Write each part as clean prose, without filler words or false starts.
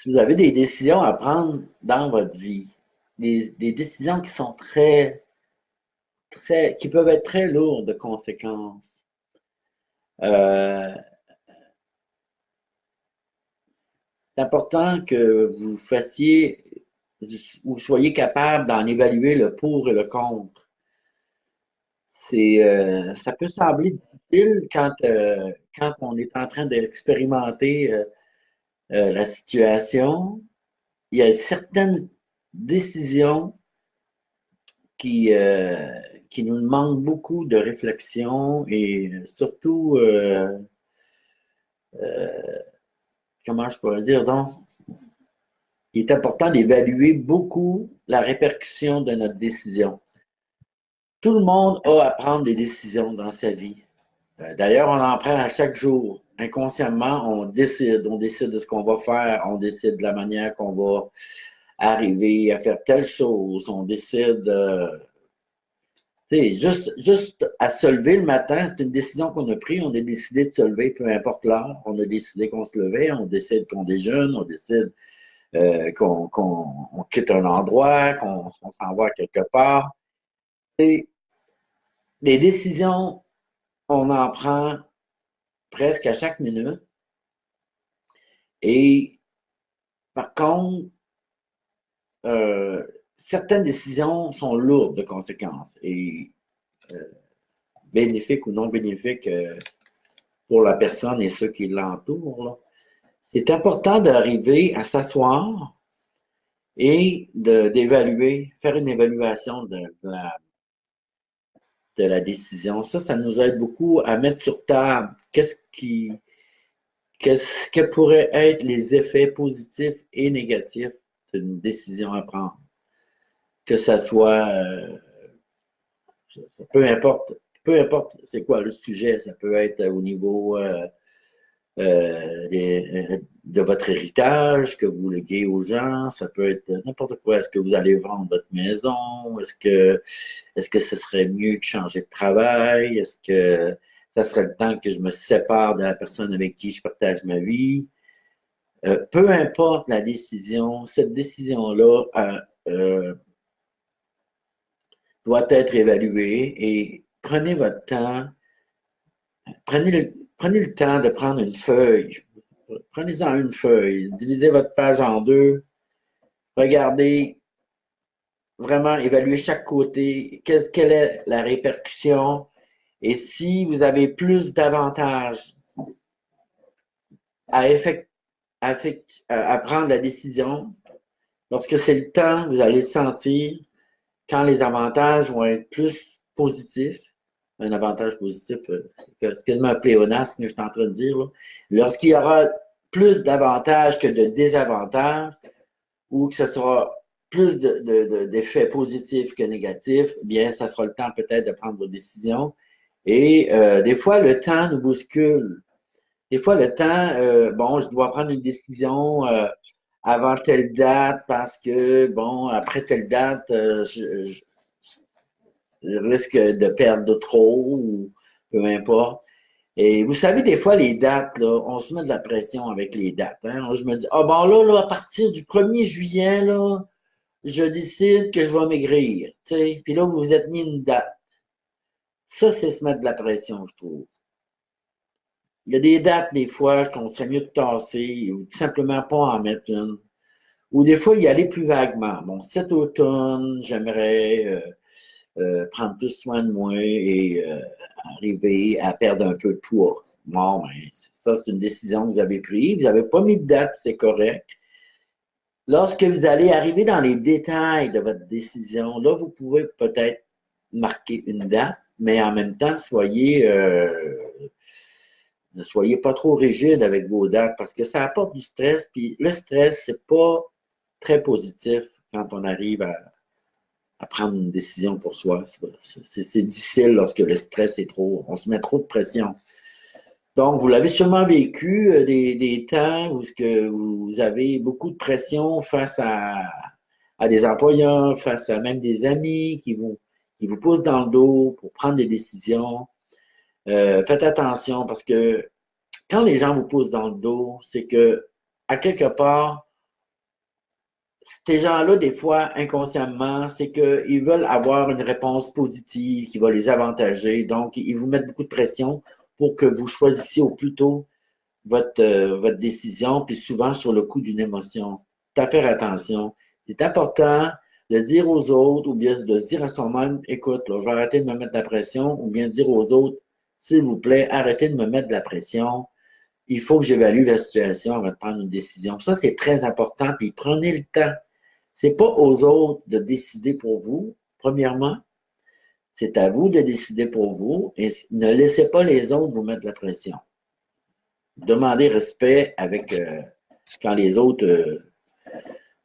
si vous avez des décisions à prendre dans votre vie, des décisions qui sont qui peuvent être très lourdes de conséquences, euh, c'est important que vous fassiez, vous soyez capable d'en évaluer le pour et le contre. Ça peut sembler difficile quand on est en train d'expérimenter la situation. Il y a certaines décisions qui, euh, qui nous demandent beaucoup de réflexion et surtout, comment je pourrais dire, donc, il est important d'évaluer beaucoup la répercussion de notre décision. Tout le monde a à prendre des décisions dans sa vie. D'ailleurs, on en prend à chaque jour. Inconsciemment, on décide de ce qu'on va faire, on décide de la manière qu'on va arriver à faire telle chose, on décide, juste à se lever le matin, c'est une décision qu'on a prise, on a décidé de se lever, peu importe l'heure, on a décidé qu'on se levait, on décide qu'on déjeune, on décide qu'on quitte un endroit, qu'on s'en va quelque part. Et les décisions, on en prend presque à chaque minute. Et par contre, euh, certaines décisions sont lourdes de conséquences et bénéfiques ou non bénéfiques pour la personne et ceux qui l'entourent. Là. C'est important d'arriver à s'asseoir et d'évaluer, faire une évaluation de la décision. Ça nous aide beaucoup à mettre sur table qu'est-ce que pourraient être les effets positifs et négatifs d'une décision à prendre. Que ça soit, peu importe c'est quoi le sujet, ça peut être au niveau de votre héritage que vous léguez aux gens, ça peut être n'importe quoi. Est-ce que vous allez vendre votre maison? Est-ce que ce serait mieux que changer de travail? Est-ce que ça serait le temps que je me sépare de la personne avec qui je partage ma vie? Peu importe la décision, cette décision-là doit être évaluée et prenez votre temps, prenez le temps de prendre une feuille. Prenez-en une feuille, divisez votre page en deux, regardez vraiment, évaluez chaque côté, quelle est la répercussion et si vous avez plus d'avantages à, effect, à prendre la décision, lorsque c'est le temps, vous allez le sentir quand les avantages vont être plus positifs. Un avantage positif, c'est quasiment pléonasme ce que je suis en train de dire. Lorsqu'il y aura plus d'avantages que de désavantages, ou que ce sera plus d'effets positifs que négatifs, eh bien, ça sera le temps peut-être de prendre vos décisions. Et des fois, le temps nous bouscule. Des fois, le temps, bon, je dois prendre une décision avant telle date parce que, bon, après telle date, je risque de perdre trop ou peu importe. Et vous savez, des fois, les dates, là, on se met de la pression avec les dates. Hein? Je me dis, ah bon, là, à partir du 1er juillet, là, je décide que je vais maigrir. T'sais? Puis là, vous vous êtes mis une date. Ça, c'est se mettre de la pression, je trouve. Il y a des dates, des fois, qu'on serait mieux de tasser ou tout simplement pas en mettre une. Ou des fois, y aller plus vaguement. Bon, cet automne, j'aimerais prendre plus soin de moi et arriver à perdre un peu de poids. Bon, ben, ça, c'est une décision que vous avez prise. Vous n'avez pas mis de date, c'est correct. Lorsque vous allez arriver dans les détails de votre décision, là, vous pouvez peut-être marquer une date, mais en même temps, ne soyez pas trop rigide avec vos dates parce que ça apporte du stress. Puis le stress, c'est pas très positif quand on arrive à prendre une décision pour soi. C'est difficile lorsque le stress est trop, on se met trop de pression. Donc, vous l'avez sûrement vécu, des temps où ce que vous avez beaucoup de pression face à des employeurs, face à même des amis qui vous poussent dans le dos pour prendre des décisions. Faites attention parce que quand les gens vous poussent dans le dos, c'est que, à quelque part, ces gens-là, des fois, inconsciemment, c'est qu'ils veulent avoir une réponse positive qui va les avantager. Donc, ils vous mettent beaucoup de pression pour que vous choisissiez au plus tôt votre décision, puis souvent sur le coup d'une émotion. À faire attention. C'est important de dire aux autres, ou bien de dire à soi-même, écoute, là, je vais arrêter de me mettre de la pression, ou bien dire aux autres, s'il vous plaît, arrêtez de me mettre de la pression. Il faut que j'évalue la situation avant de prendre une décision. Ça, c'est très important, puis prenez le temps. C'est pas aux autres de décider pour vous, premièrement. C'est à vous de décider pour vous et ne laissez pas les autres vous mettre de la pression. Demandez respect avec quand les autres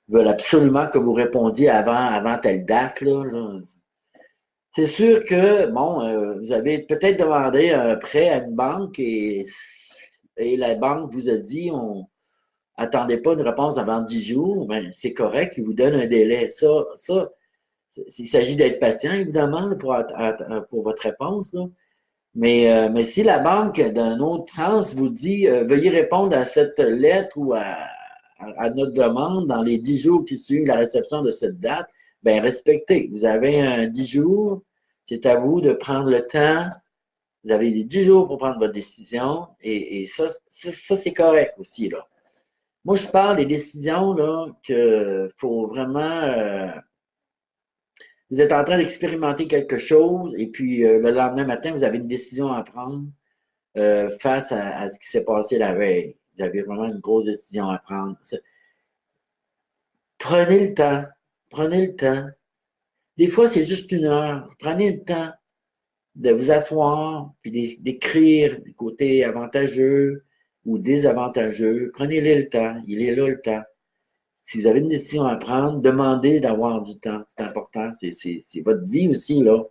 veulent absolument que vous répondiez avant telle date. Là. C'est sûr que, bon, vous avez peut-être demandé un prêt à une banque et la banque vous a dit attendez pas une réponse avant 10 jours, ben, c'est correct, ils vous donnent un délai. Ça, il s'agit d'être patient, évidemment, là, pour votre réponse. Là. Mais si la banque, d'un autre sens, vous dit veuillez répondre à cette lettre ou à notre demande dans les 10 jours qui suivent la réception de cette date, ben respectez. Vous avez un 10 jours, c'est à vous de prendre le temps. Vous avez les 10 jours pour prendre votre décision et ça c'est correct aussi. Là. Moi, je parle des décisions là, que faut vraiment vous êtes en train d'expérimenter quelque chose et puis le lendemain matin, vous avez une décision à prendre face à ce qui s'est passé la veille. Vous avez vraiment une grosse décision à prendre. Prenez le temps. Prenez le temps. Des fois, c'est juste 1 heure. Prenez le temps de vous asseoir puis d'écrire du côté avantageux ou désavantageux. Prenez-le le temps. Il est là le temps. Si vous avez une décision à prendre, demandez d'avoir du temps. C'est important. C'est votre vie aussi, là.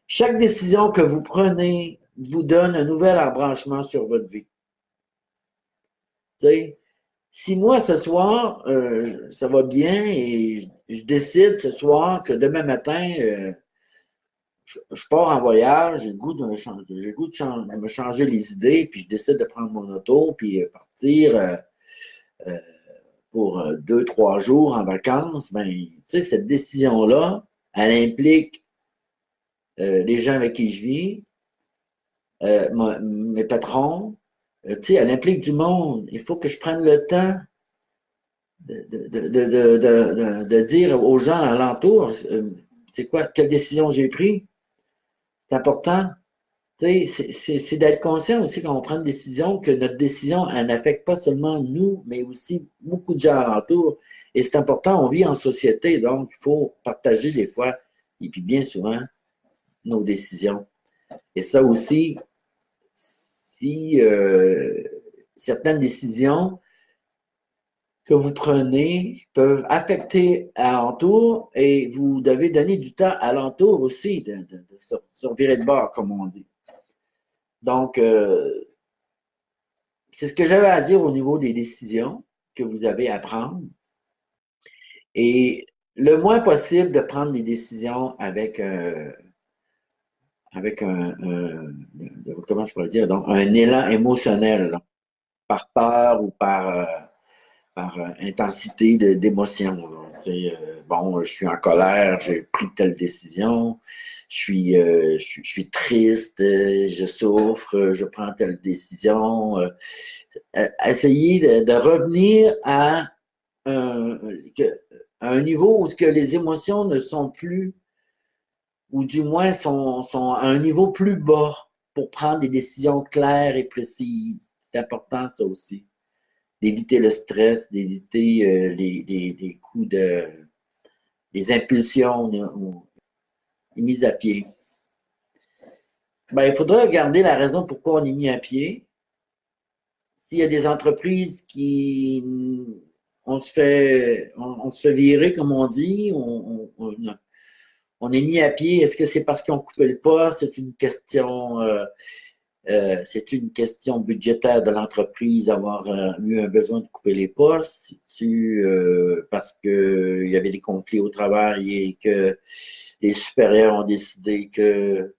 Chaque décision que vous prenez vous donne un nouvel embranchement sur votre vie. Tu sais, si moi, ce soir, ça va bien et je décide ce soir que demain matin, je pars en voyage, j'ai le goût de me changer les idées, puis je décide de prendre mon auto, puis partir euh, pour 2, 3 jours en vacances, ben, tu sais, cette décision-là, elle implique les gens avec qui je vis, mes patrons, tu sais, elle implique du monde. Il faut que je prenne le temps de dire aux gens alentour, c'est quoi, quelle décision j'ai prise. C'est important. Tu sais, c'est d'être conscient aussi quand on prend une décision, que notre décision, elle n'affecte pas seulement nous, mais aussi beaucoup de gens alentour. Et c'est important, on vit en société, donc il faut partager des fois, et puis bien souvent, nos décisions. Et ça aussi, si certaines décisions que vous prenez peuvent affecter alentour et vous devez donner du temps alentour aussi de se revirer de bord, comme on dit. Donc, c'est ce que j'avais à dire au niveau des décisions que vous avez à prendre. Et le moins possible de prendre des décisions avec comment je pourrais dire, donc un élan émotionnel, là, par peur ou par intensité d'émotion. Bon, je suis en colère, j'ai pris telle décision, je suis triste, je souffre, je prends telle décision. Essayer de revenir à un, à un niveau où ce que les émotions ne sont plus, ou du moins sont à un niveau plus bas pour prendre des décisions claires et précises. C'est important, ça aussi d'éviter le stress, d'éviter les coups les impulsions les mises à pied. Ben, il faudrait regarder la raison pourquoi on est mis à pied. S'il y a des entreprises qui on se fait virer, comme on dit, on est mis à pied. Est-ce que c'est parce qu'on coupait le poste? C'est une question budgétaire de l'entreprise d'avoir eu un besoin de couper les postes. C'est-tu parce qu'il y avait des conflits au travail et que les supérieurs ont décidé que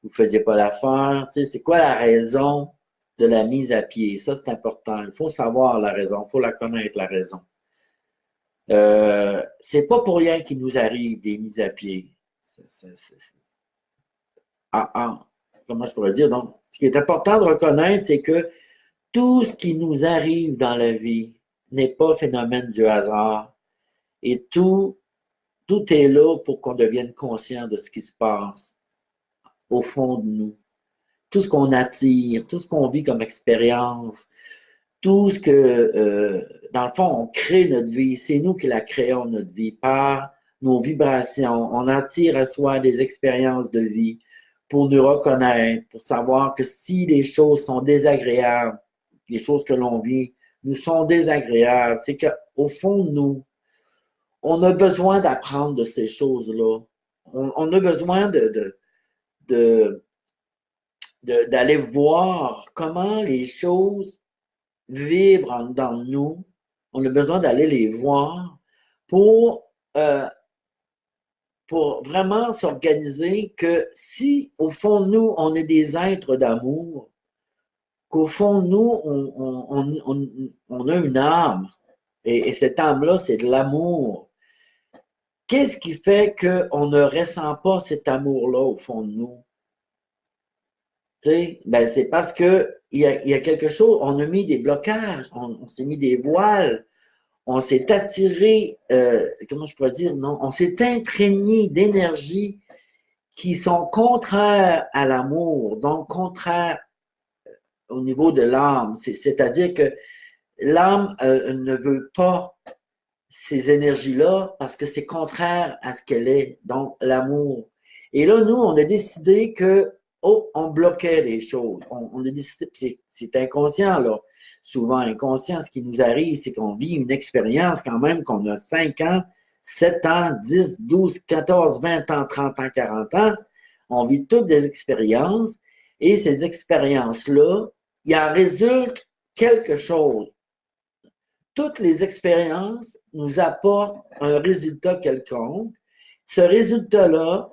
vous ne faisiez pas l'affaire? Tu sais, c'est quoi la raison de la mise à pied? Ça, c'est important. Il faut savoir la raison. Il faut la connaître, la raison. C'est pas pour rien qu'il nous arrive des mises à pied. Ah, ah, comment je pourrais dire? Donc, ce qui est important de reconnaître, c'est que tout ce qui nous arrive dans la vie n'est pas phénomène du hasard. Et tout est là pour qu'on devienne conscient de ce qui se passe au fond de nous. Tout ce qu'on attire, tout ce qu'on vit comme expérience, tout ce que, dans le fond, on crée notre vie. C'est nous qui la créons, notre vie, par nos vibrations. On attire à soi des expériences de vie pour nous reconnaître, pour savoir que si les choses sont désagréables, les choses que l'on vit nous sont désagréables, c'est qu'au fond de nous, on a besoin d'apprendre de ces choses-là. On a besoin de, d'aller voir comment les choses vibrent dans nous. On a besoin d'aller les voir pour, euh, pour vraiment s'organiser que si, au fond de nous, on est des êtres d'amour, qu'au fond de nous, on a une âme, et cette âme-là, c'est de l'amour. Qu'est-ce qui fait qu'on ne ressent pas cet amour-là au fond de nous? Tu sais, ben c'est parce que il y a quelque chose, on a mis des blocages, on s'est mis des voiles, on s'est attiré, comment je pourrais dire, non, on s'est imprégné d'énergies qui sont contraires à l'amour, donc contraires au niveau de l'âme. C'est-à-dire que l'âme ne veut pas ces énergies-là parce que c'est contraire à ce qu'elle est, donc l'amour. Et là, nous, on a décidé que, oh, on bloquait les choses. On a décidé, c'est inconscient, là. Souvent inconscient, ce qui nous arrive, c'est qu'on vit une expérience quand même qu'on a 5 ans, 7 ans, 10, 12, 14, 20 ans, 30 ans, 40 ans. On vit toutes des expériences et ces expériences-là, il en résulte quelque chose. Toutes les expériences nous apportent un résultat quelconque. Ce résultat-là,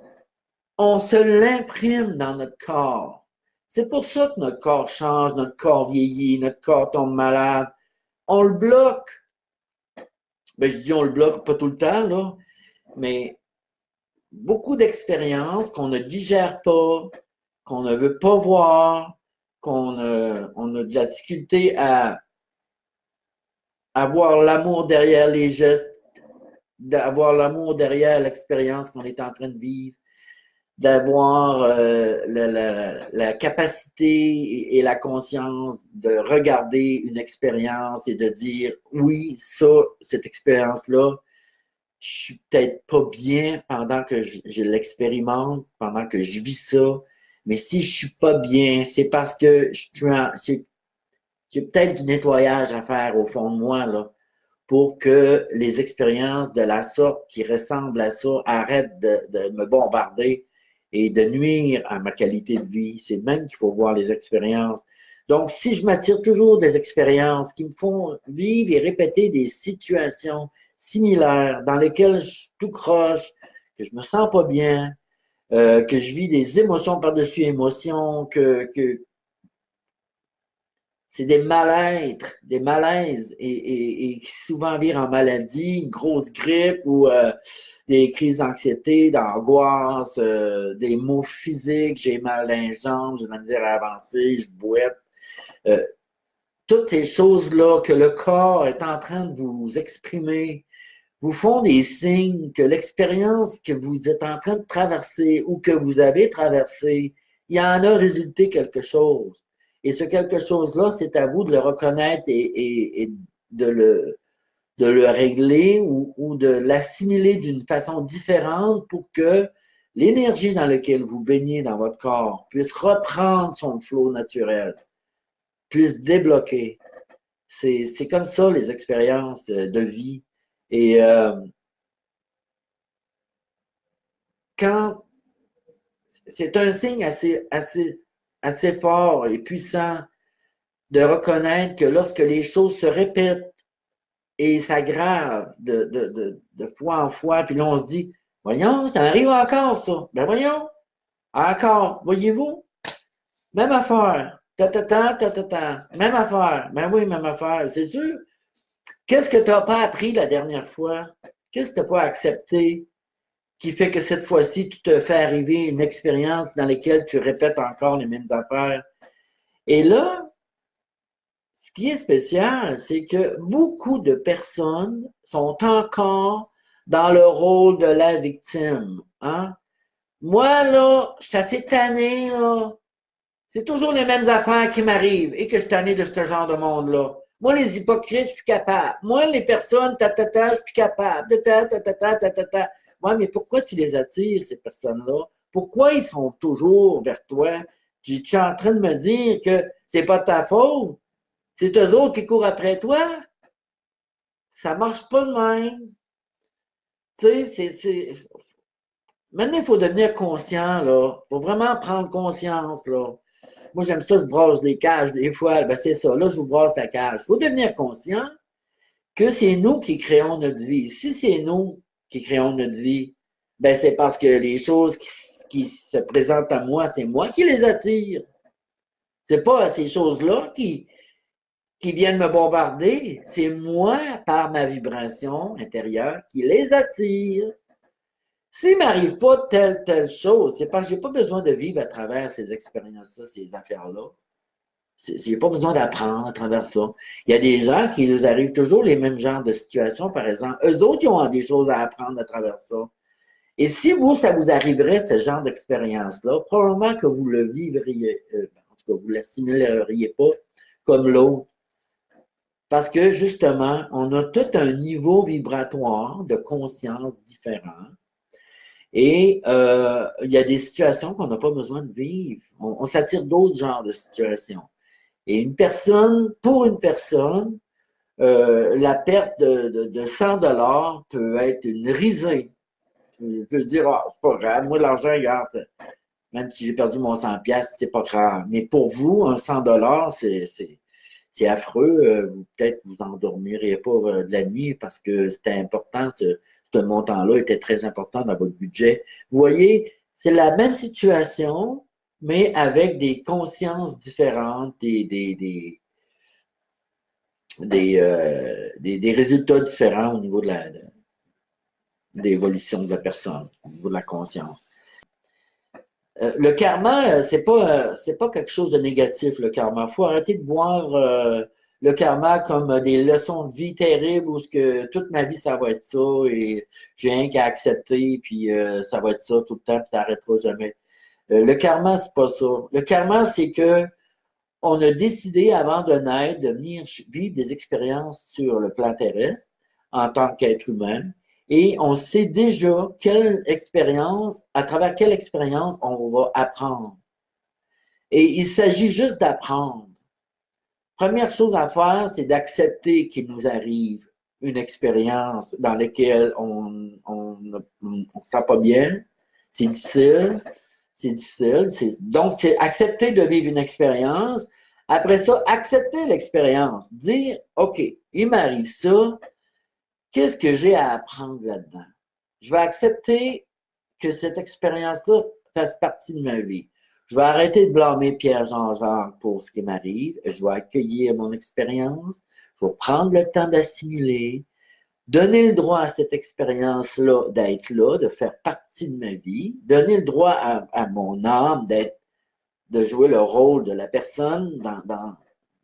on se l'imprime dans notre corps. C'est pour ça que notre corps change, notre corps vieillit, notre corps tombe malade. On le bloque. Ben, je dis on le bloque pas tout le temps, là, mais beaucoup d'expériences qu'on ne digère pas, qu'on ne veut pas voir, on a de la difficulté à avoir l'amour derrière les gestes, d'avoir l'amour derrière l'expérience qu'on est en train de vivre, d'avoir la capacité et la conscience de regarder une expérience et de dire oui, ça, cette expérience-là, je suis peut-être pas bien pendant que je l'expérimente, pendant que je vis ça, mais si je suis pas bien, c'est parce que j'ai peut-être du nettoyage à faire au fond de moi, là, pour que les expériences de la sorte qui ressemblent à ça arrêtent de me bombarder et de nuire à ma qualité de vie. C'est même qu'il faut voir les expériences. Donc, si je m'attire toujours des expériences qui me font vivre et répéter des situations similaires dans lesquelles je tout croche, que je me sens pas bien, que je vis des émotions par-dessus émotions, que c'est des mal-être, des malaises et qui souvent virent en maladie, une grosse grippe ou des crises d'anxiété, d'angoisse, des maux physiques, j'ai mal dans les jambes, j'ai de la misère à avancer, je boite. Euh, toutes ces choses-là que le corps est en train de vous exprimer vous font des signes que l'expérience que vous êtes en train de traverser ou que vous avez traversée, il y en a résulté quelque chose. Et ce quelque chose-là, c'est à vous de le reconnaître et de le régler ou de l'assimiler d'une façon différente pour que l'énergie dans laquelle vous baignez dans votre corps puisse reprendre son flot naturel, puisse débloquer. C'est comme ça les expériences de vie. Et quand c'est un signe assez fort et puissant de reconnaître que lorsque les choses se répètent et s'aggravent de fois en fois, puis là on se dit, voyons, ça arrive encore ça. Ben voyons, encore, voyez-vous, même affaire. Ta, ta, ta, ta, ta, ta. Même affaire. Ben oui, même affaire, c'est sûr. Qu'est-ce que tu n'as pas appris la dernière fois? Qu'est-ce que tu n'as pas accepté qui fait que cette fois-ci, tu te fais arriver une expérience dans laquelle tu répètes encore les mêmes affaires? Et là, ce qui est spécial, c'est que beaucoup de personnes sont encore dans le rôle de la victime. Hein? Moi, là, je suis assez tanné, là. C'est toujours les mêmes affaires qui m'arrivent et que je suis tanné de ce genre de monde-là. Moi, les hypocrites, je suis plus capable. Moi, les personnes, je suis plus capable. Moi, mais pourquoi tu les attires, ces personnes-là? Pourquoi ils sont toujours vers toi? Tu es en train de me dire que c'est pas ta faute? C'est eux autres qui courent après toi? Ça marche pas de même. Tu sais, Maintenant, il faut devenir conscient, là. Il faut vraiment prendre conscience, là. Moi, j'aime ça, je brosse des cages des fois. Ben, c'est ça. Là, je vous brosse la cage. Il faut devenir conscient que c'est nous qui créons notre vie. Si c'est nous qui créons notre vie, ben, c'est parce que les choses qui se présentent à moi, c'est moi qui les attire. C'est pas ces choses-là qui viennent me bombarder. C'est moi, par ma vibration intérieure, qui les attire. S'il ne m'arrive pas telle chose, c'est parce que je n'ai pas besoin de vivre à travers ces expériences-là, ces affaires-là. J'ai pas besoin d'apprendre à travers ça. Il y a des gens qui nous arrivent toujours les mêmes genres de situations, par exemple. Eux autres, ils ont des choses à apprendre à travers ça. Et si vous, ça vous arriverait, ce genre d'expérience-là, probablement que vous le vivriez, en tout cas, vous ne l'assimileriez pas comme l'autre. Parce que, justement, on a tout un niveau vibratoire de conscience différent. Et il y a des situations qu'on n'a pas besoin de vivre. On s'attire d'autres genres de situations. Et pour une personne, la perte de 100 dollars peut être une risée. Tu peux dire, ah, c'est pas grave, moi, l'argent, regarde, même si j'ai perdu mon 100 piastres, c'est pas grave. Mais pour vous, un 100 dollars, c'est affreux. Vous peut-être vous endormirez pas de la nuit parce que c'était important, ce montant-là était très important dans votre budget. Vous voyez, c'est la même situation, mais avec des consciences différentes, des résultats différents au niveau de l'évolution de la personne, au niveau de la conscience. Le karma, c'est pas quelque chose de négatif, le karma. Il faut arrêter de voir le karma comme des leçons de vie terribles où ce que toute ma vie, ça va être ça et j'ai rien qu'à accepter, puis ça va être ça tout le temps, puis ça n'arrêtera jamais. Le karma, c'est pas ça. Le karma, c'est que on a décidé avant de naître de venir vivre des expériences sur le plan terrestre en tant qu'être humain. Et on sait déjà quelle expérience, à travers quelle expérience on va apprendre. Et il s'agit juste d'apprendre. Première chose à faire, c'est d'accepter qu'il nous arrive une expérience dans laquelle on ne se sent pas bien. C'est difficile. C'est difficile. Donc, c'est accepter de vivre une expérience. Après ça, accepter l'expérience. Dire, OK, il m'arrive ça. Qu'est-ce que j'ai à apprendre là-dedans? Je vais accepter que cette expérience-là fasse partie de ma vie. Je vais arrêter de blâmer Pierre-Jean-Jacques pour ce qui m'arrive. Je vais accueillir mon expérience. Je vais prendre le temps d'assimiler, donner le droit à cette expérience-là d'être là, de faire partie de ma vie, donner le droit à mon âme de jouer le rôle de la personne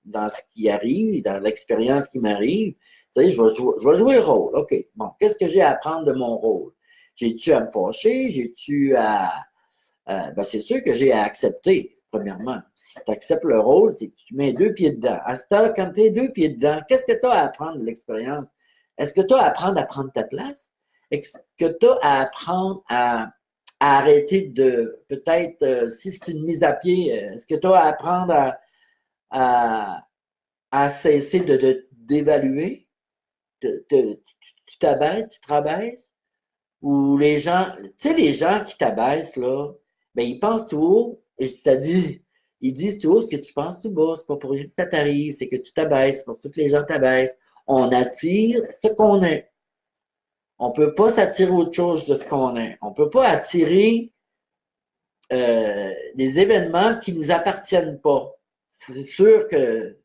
dans ce qui arrive, dans l'expérience qui m'arrive. Tu sais, je vais jouer le rôle. OK, bon, qu'est-ce que j'ai à apprendre de mon rôle? J'ai-tu à me fâcher? J'ai-tu à... ben, c'est sûr que j'ai à accepter, premièrement. Si tu acceptes le rôle, c'est que tu mets deux pieds dedans. À cette heure, quand tu es deux pieds dedans, qu'est-ce que tu as à apprendre de l'expérience? Est-ce que tu as à apprendre à prendre ta place? Est-ce que tu as à apprendre à arrêter de, peut-être, si c'est une mise à pied, est-ce que tu as à apprendre à, à cesser d'évaluer? Tu t'abaisses, tu te rabaisses? Ou les gens, tu sais, les gens qui t'abaissent, là, ben, ils pensent tout haut, et ça dit, ils disent tout haut ce que tu penses tout bas. C'est pas pour rien que ça t'arrive, c'est que tu t'abaisses, c'est pour ça que les gens t'abaissent. On attire ce qu'on est. On peut pas s'attirer autre chose de ce qu'on est. On peut pas attirer des événements qui nous appartiennent pas. C'est sûr que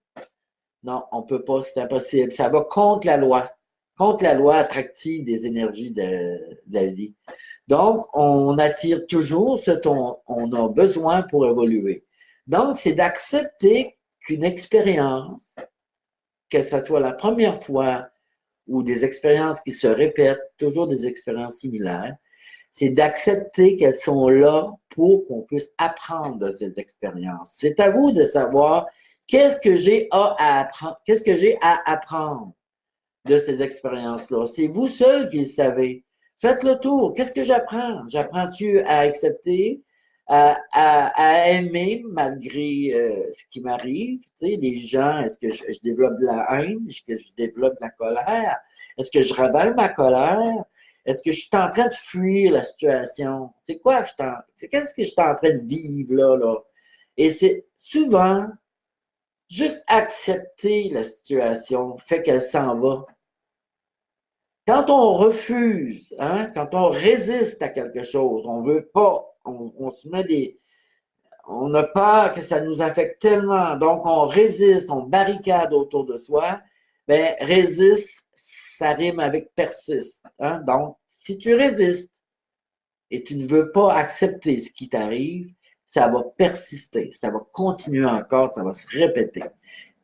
Non, on peut pas, c'est impossible. Ça va contre la loi attractive des énergies de la vie. Donc, on attire toujours ce dont on a besoin pour évoluer. Donc, c'est d'accepter qu'une expérience, que ce soit la première fois ou des expériences qui se répètent, toujours des expériences similaires, c'est d'accepter qu'elles sont là pour qu'on puisse apprendre de ces expériences. C'est à vous de savoir qu'est-ce que j'ai à apprendre, qu'est-ce que j'ai à apprendre de ces expériences-là. C'est vous seul qui le savez. Faites le tour. Qu'est-ce que j'apprends? J'apprends-tu à accepter, à aimer malgré ce qui m'arrive? Tu sais, les gens, est-ce que je développe de la haine? Est-ce que je développe de la colère? Est-ce que je ravale ma colère? Est-ce que je suis en train de fuir la situation? C'est quoi qu'est-ce que je suis en train de vivre là? Et c'est souvent juste accepter la situation fait qu'elle s'en va. Quand on refuse, hein, quand on résiste à quelque chose, on veut pas, on se met on a peur que ça nous affecte tellement, donc on résiste, on barricade autour de soi, ben résiste, ça rime avec persiste, hein, donc si tu résistes et tu ne veux pas accepter ce qui t'arrive, ça va persister, ça va continuer encore, ça va se répéter.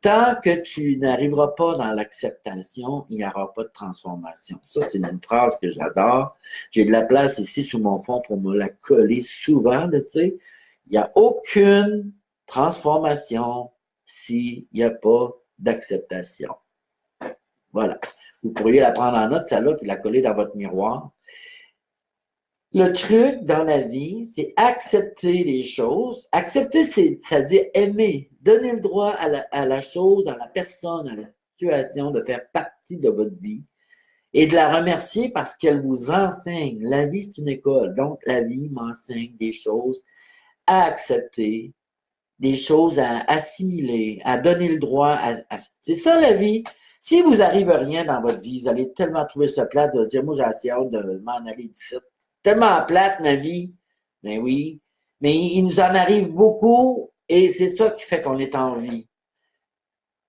Tant que tu n'arriveras pas dans l'acceptation, il n'y aura pas de transformation. Ça, c'est une phrase que j'adore. J'ai de la place ici sur mon fond pour me la coller souvent, tu sais. Il n'y a aucune transformation s'il n'y a pas d'acceptation. Voilà. Vous pourriez la prendre en note, celle-là, puis la coller dans votre miroir. Le truc dans la vie, c'est accepter les choses. Accepter, c'est-à-dire aimer, donner le droit à la chose, à la personne, à la situation de faire partie de votre vie et de la remercier parce qu'elle vous enseigne. La vie, c'est une école. Donc, la vie m'enseigne des choses à accepter, des choses à assimiler, à donner le droit C'est ça la vie. Si vous arrive rien dans votre vie, vous allez tellement trouver ce plat de dire, moi, j'ai assez hâte de m'en aller d'ici. Tellement plate, ma vie. Ben oui. Mais il nous en arrive beaucoup et c'est ça qui fait qu'on est en vie.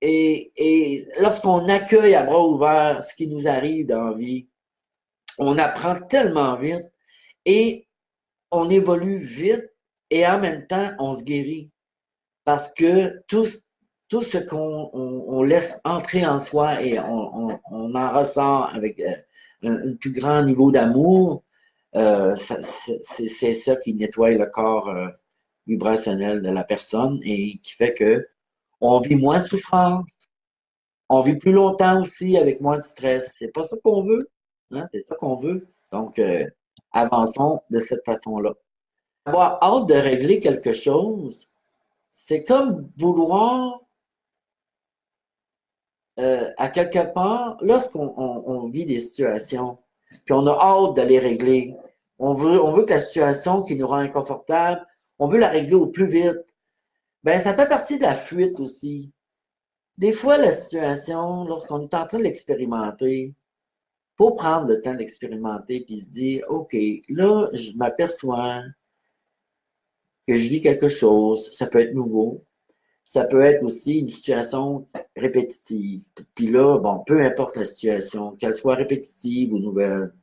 Et lorsqu'on accueille à bras ouverts ce qui nous arrive dans la vie, on apprend tellement vite et on évolue vite et en même temps, on se guérit. Parce que tout ce qu'on laisse entrer en soi et on en ressort avec un plus grand niveau d'amour, c'est ça qui nettoie le corps vibrationnel de la personne et qui fait que on vit moins de souffrance, on vit plus longtemps aussi avec moins de stress. C'est pas ça qu'on veut, hein? C'est ça qu'on veut. Donc, avançons de cette façon-là. Avoir hâte de régler quelque chose, c'est comme vouloir, à quelque part, lorsqu'on on vit des situations, puis on a hâte de les régler, on veut que la situation qui nous rend inconfortable, on veut la régler au plus vite. Ben, ça fait partie de la fuite aussi. Des fois, la situation, lorsqu'on est en train de l'expérimenter, faut prendre le temps d'expérimenter puis se dire, OK, là, je m'aperçois que je vis quelque chose, ça peut être nouveau, ça peut être aussi une situation répétitive. Puis là, bon, peu importe la situation, qu'elle soit répétitive ou nouvelle,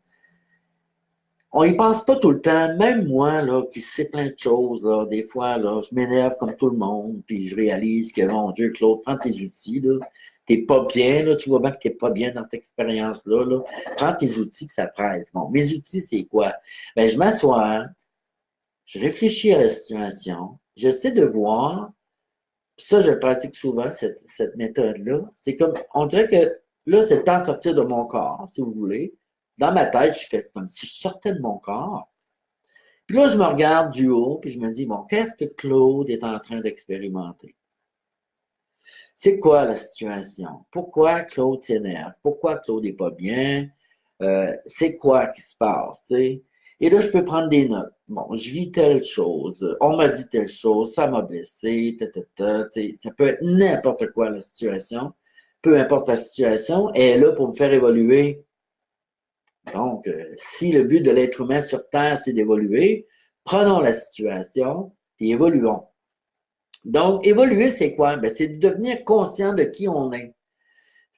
on y pense pas tout le temps. Même moi, là, qui sais plein de choses, là, des fois, là, je m'énerve comme tout le monde, puis je réalise que, mon Dieu, Claude, prends tes outils, là. T'es pas bien, là, tu vois bien que t'es pas bien dans cette expérience-là, là. Prends tes outils que ça presse. Bon, mes outils, c'est quoi? Ben, je m'assois, je réfléchis à la situation, j'essaie de voir. Ça, je pratique souvent, cette méthode-là. C'est comme, on dirait que là, c'est le temps de sortir de mon corps, si vous voulez. Dans ma tête, je fais comme si je sortais de mon corps. Puis là, je me regarde du haut, puis je me dis, bon, qu'est-ce que Claude est en train d'expérimenter? C'est quoi la situation? Pourquoi Claude s'énerve? Pourquoi Claude n'est pas bien? C'est quoi qui se passe, tu sais? Et là, je peux prendre des notes. Bon, je vis telle chose, on m'a dit telle chose, ça m'a blessé, tu sais, ça peut être n'importe quoi la situation. Peu importe la situation, elle est là pour me faire évoluer. Donc, si le but de l'être humain sur Terre, c'est d'évoluer, prenons la situation et évoluons. Donc, évoluer, c'est quoi? Ben, c'est de devenir conscient de qui on est.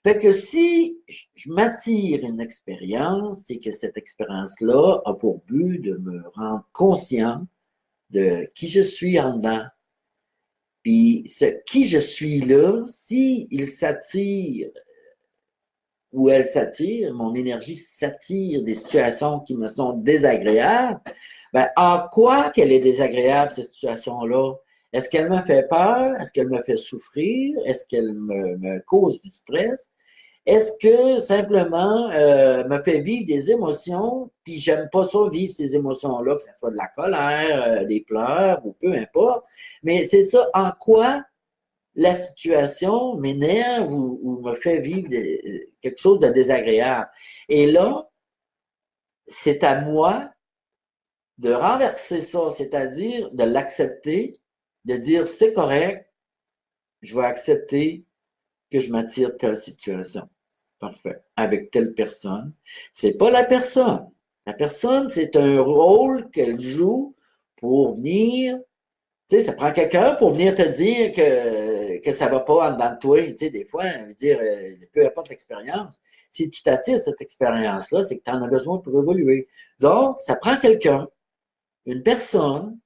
Fait que si je m'attire une expérience, c'est que cette expérience-là a pour but de me rendre conscient de qui je suis en dedans. Puis, qui je suis là, s'il s'attire ou elle s'attire, mon énergie s'attire des situations qui me sont désagréables, ben, en quoi qu'elle est désagréable, cette situation-là? Est-ce qu'elle me fait peur? Est-ce qu'elle me fait souffrir? Est-ce qu'elle me cause du stress? Est-ce que simplement me fait vivre des émotions, puis j'aime pas ça vivre ces émotions-là, que ce soit de la colère, des pleurs, ou peu importe. Mais c'est ça, en quoi la situation m'énerve ou me fait vivre quelque chose de désagréable. Et là, c'est à moi de renverser ça, c'est-à-dire de l'accepter, de dire c'est correct, je vais accepter que je m'attire telle situation. Parfait. Avec telle personne. C'est pas la personne. La personne, c'est un rôle qu'elle joue pour venir. Tu sais, ça prend quelqu'un pour venir te dire que ça va pas en dedans de toi. Tu sais, des fois, je veux dire, peu importe l'expérience, si tu t'attires cette expérience-là, c'est que tu en as besoin pour évoluer. Donc, ça prend quelqu'un, une personne,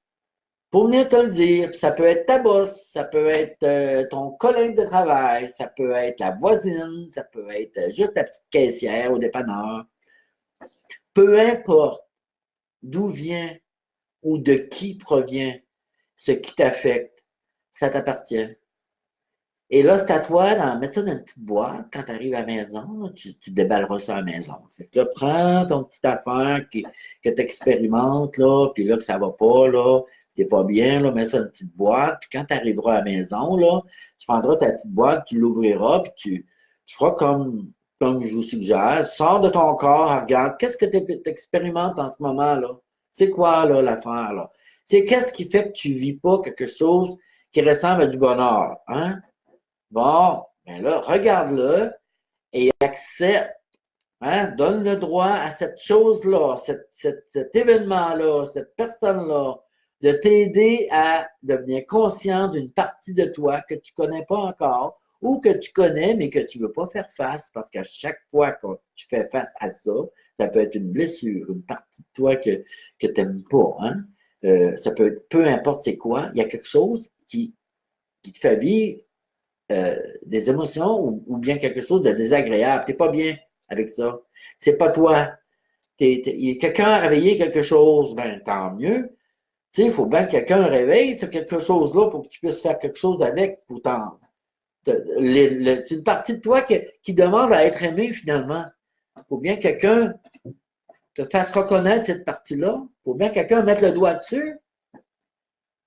pour venir te le dire. Ça peut être ta boss, ça peut être ton collègue de travail, ça peut être la voisine, ça peut être juste la petite caissière au dépanneur. Peu importe d'où vient ou de qui provient ce qui t'affecte, ça t'appartient. Et là, c'est à toi d'en mettre ça dans une petite boîte. Quand tu arrives à la maison, tu déballeras ça à la maison. Fait que là, prends ton petite affaire que tu expérimentes, là, puis là, que ça va pas, là, t'es pas bien, là, mets ça dans une petite boîte. Puis quand tu arriveras à la maison, là, tu prendras ta petite boîte, tu l'ouvriras, puis tu feras comme je vous suggère. Sors de ton corps, regarde, qu'est-ce que tu expérimentes en ce moment, là? C'est quoi, là, l'affaire, là? C'est qu'est-ce qui fait que tu vis pas quelque chose qui ressemble à du bonheur, hein? Bon, ben là, regarde-le et accepte, hein, donne le droit à cette chose-là, cet événement-là, cette personne-là, de t'aider à devenir conscient d'une partie de toi que tu ne connais pas encore ou que tu connais mais que tu ne veux pas faire face parce qu'à chaque fois que tu fais face à ça, ça peut être une blessure, une partie de toi que tu n'aimes pas. Hein? Ça peut être, peu importe c'est quoi, il y a quelque chose qui te fait vivre des émotions ou bien quelque chose de désagréable. Tu n'es pas bien avec ça. C'est pas toi. Quelqu'un a réveillé quelque chose, ben tant mieux. Tu sais, il faut bien que quelqu'un réveille ce quelque chose-là pour que tu puisses faire quelque chose avec. C'est une partie de toi qui demande à être aimé finalement. Il faut bien que quelqu'un te fasse reconnaître cette partie-là. Il faut bien que quelqu'un mette le doigt dessus.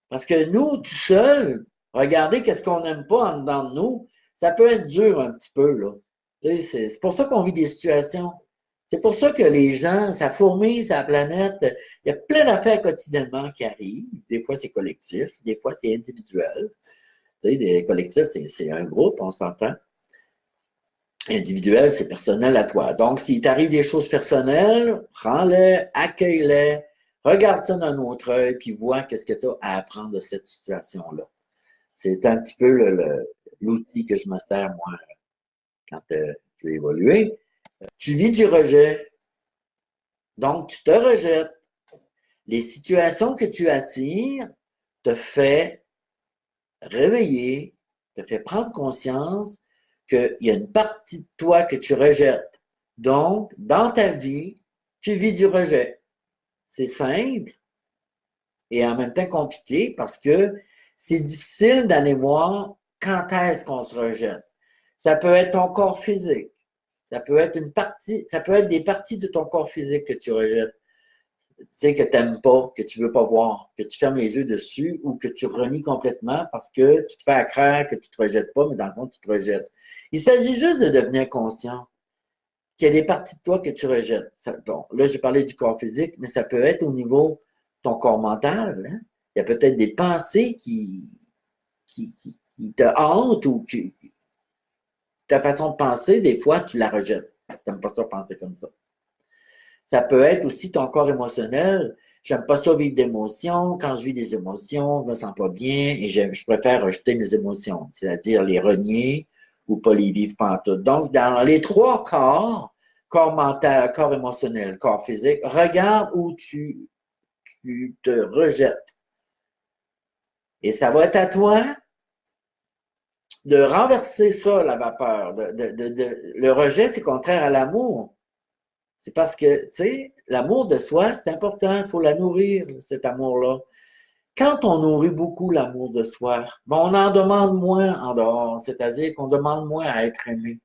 Parce que nous, tout seuls, regarder qu'est-ce qu'on n'aime pas en dedans de nous, ça peut être dur un petit peu, là. C'est pour ça qu'on vit des situations. C'est pour ça que les gens, ça fourmille sur la planète. Il y a plein d'affaires quotidiennement qui arrivent. Des fois, c'est collectif, des fois, c'est individuel. Des collectifs, c'est un groupe, on s'entend. Individuel, c'est personnel à toi. Donc, s'il t'arrive des choses personnelles, prends-les, accueille-les, regarde ça d'un autre œil, puis vois qu'est-ce que tu as à apprendre de cette situation-là. C'est un petit peu l'outil que je me sers, moi, quand tu veux évoluer. Tu vis du rejet, donc tu te rejettes. Les situations que tu attires te fait réveiller, te fait prendre conscience qu'il y a une partie de toi que tu rejettes. Donc, dans ta vie, tu vis du rejet. C'est simple et en même temps compliqué parce que c'est difficile d'aller voir quand est-ce qu'on se rejette. Ça peut être ton corps physique. Ça peut être une partie, ça peut être des parties de ton corps physique que tu rejettes. Tu sais, que tu n'aimes pas, que tu ne veux pas voir, que tu fermes les yeux dessus ou que tu renies complètement parce que tu te fais accraire que tu ne te rejettes pas, mais dans le fond, tu te rejettes. Il s'agit juste de devenir conscient qu'il y a des parties de toi que tu rejettes. Bon, là, j'ai parlé du corps physique, mais ça peut être au niveau de ton corps mental. Hein? Il y a peut-être des pensées qui te hantent ou ta façon de penser, des fois, tu la rejettes. Tu n'aimes pas ça penser comme ça. Ça peut être aussi ton corps émotionnel. j'aime pas ça vivre d'émotions. Quand je vis des émotions, je me sens pas bien et je préfère rejeter mes émotions, c'est-à-dire les renier ou pas les vivre pantoute. Donc, dans les trois corps, corps mental, corps émotionnel, corps physique, regarde où tu te rejettes. Et ça va être à toi de renverser ça, la vapeur. Le rejet, c'est contraire à l'amour. C'est parce que, tu sais, l'amour de soi, c'est important, il faut la nourrir, cet amour-là. Quand on nourrit beaucoup l'amour de soi, ben on en demande moins en dehors, c'est-à-dire qu'on demande moins à être aimé.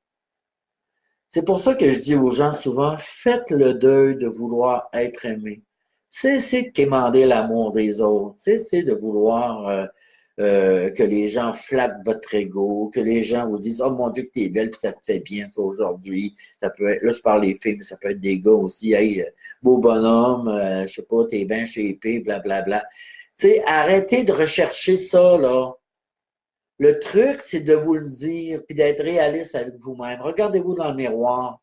C'est pour ça que je dis aux gens souvent, faites le deuil de vouloir être aimé. Cessez de quémander l'amour des autres. Cessez de vouloir que les gens flattent votre ego, que les gens vous disent, oh mon Dieu, que t'es belle, puis ça te fait bien, ça, aujourd'hui. Ça peut être, là, je parle des filles, mais ça peut être des gars aussi. Hey, beau bonhomme, je sais pas, t'es bien shapé, blablabla. Tu sais, arrêtez de rechercher ça, là. Le truc, c'est de vous le dire, puis d'être réaliste avec vous-même. Regardez-vous dans le miroir.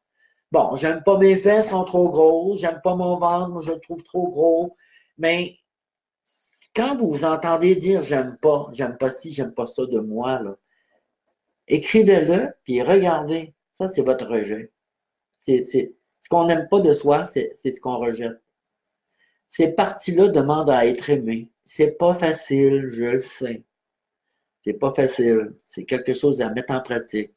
Bon, j'aime pas mes fesses, sont trop grosses, j'aime pas mon ventre, moi je le trouve trop gros. Mais quand vous vous entendez dire j'aime pas ci, j'aime pas ça de moi, là, écrivez-le, puis regardez. Ça, c'est votre rejet. Ce qu'on n'aime pas de soi, c'est ce qu'on rejette. Ces parties-là demandent à être aimées. C'est pas facile, je le sais. C'est pas facile. C'est quelque chose à mettre en pratique.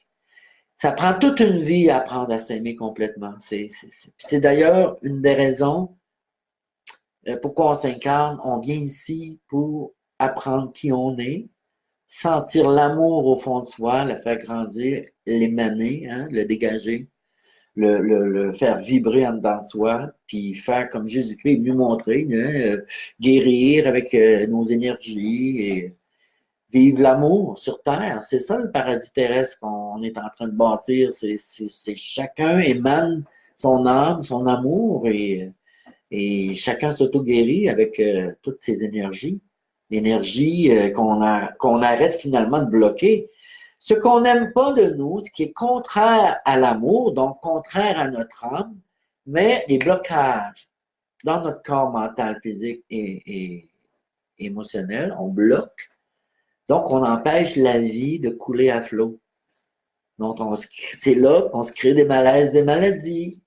Ça prend toute une vie à apprendre à s'aimer complètement. C'est d'ailleurs une des raisons pourquoi on s'incarne. On vient ici pour apprendre qui on est, sentir l'amour au fond de soi, le faire grandir, l'émaner, hein, le dégager, le faire vibrer en dedans de soi, puis faire comme Jésus-Christ est venu montrer, hein, guérir avec nos énergies et vivre l'amour sur Terre. C'est ça le paradis terrestre qu'on est en train de bâtir. C'est chacun émane son âme, son amour et chacun s'auto-guérit avec toutes ces énergies. L'énergie qu'on arrête finalement de bloquer. Ce qu'on n'aime pas de nous, ce qui est contraire à l'amour, donc contraire à notre âme, mais les blocages dans notre corps mental, physique et émotionnel, on bloque. Donc, on empêche la vie de couler à flot. Donc, c'est là qu'on se crée des malaises, des maladies.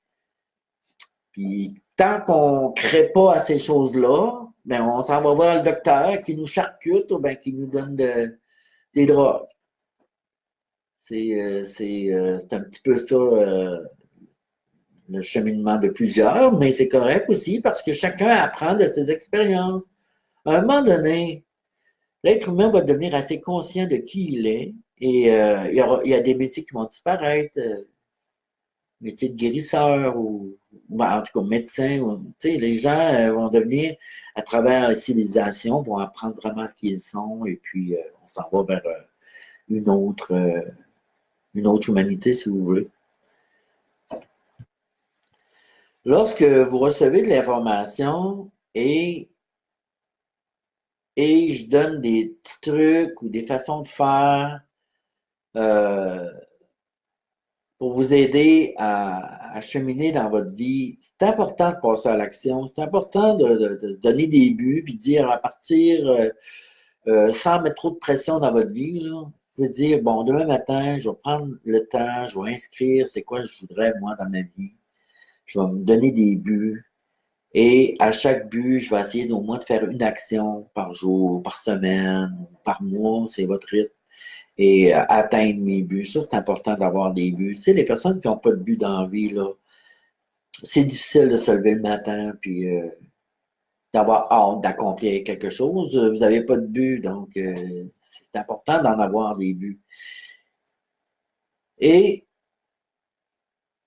Puis, tant qu'on ne crée pas à ces choses-là, ben, on s'en va voir le docteur qui nous charcute ou ben, qui nous donne des drogues. C'est un petit peu ça, le cheminement de plusieurs, mais c'est correct aussi parce que chacun apprend de ses expériences. À un moment donné, l'être humain va devenir assez conscient de qui il est et il y a des métiers qui vont disparaître, métier de guérisseur ou en tout cas médecin. Les gens vont devenir, à travers la civilisation, vont apprendre vraiment qui ils sont et puis on s'en va vers une autre, euh, une autre humanité, si vous voulez. Lorsque vous recevez de l'information et je donne des petits trucs ou des façons de faire euh, pour vous aider à cheminer dans votre vie, c'est important de passer à l'action. C'est important de donner des buts puis de dire à partir, sans mettre trop de pression dans votre vie, là, vous pouvez dire, bon, demain matin, je vais prendre le temps, je vais inscrire c'est quoi je voudrais, moi, dans ma vie. Je vais me donner des buts. Et à chaque but, je vais essayer au moins de faire une action par jour, par semaine, par mois, c'est votre rythme, et atteindre mes buts. Ça, c'est important d'avoir des buts. Tu sais, les personnes qui n'ont pas de but dans la vie, là, c'est difficile de se lever le matin puis d'avoir hâte d'accomplir quelque chose. Vous n'avez pas de but, donc c'est important d'en avoir des buts. Et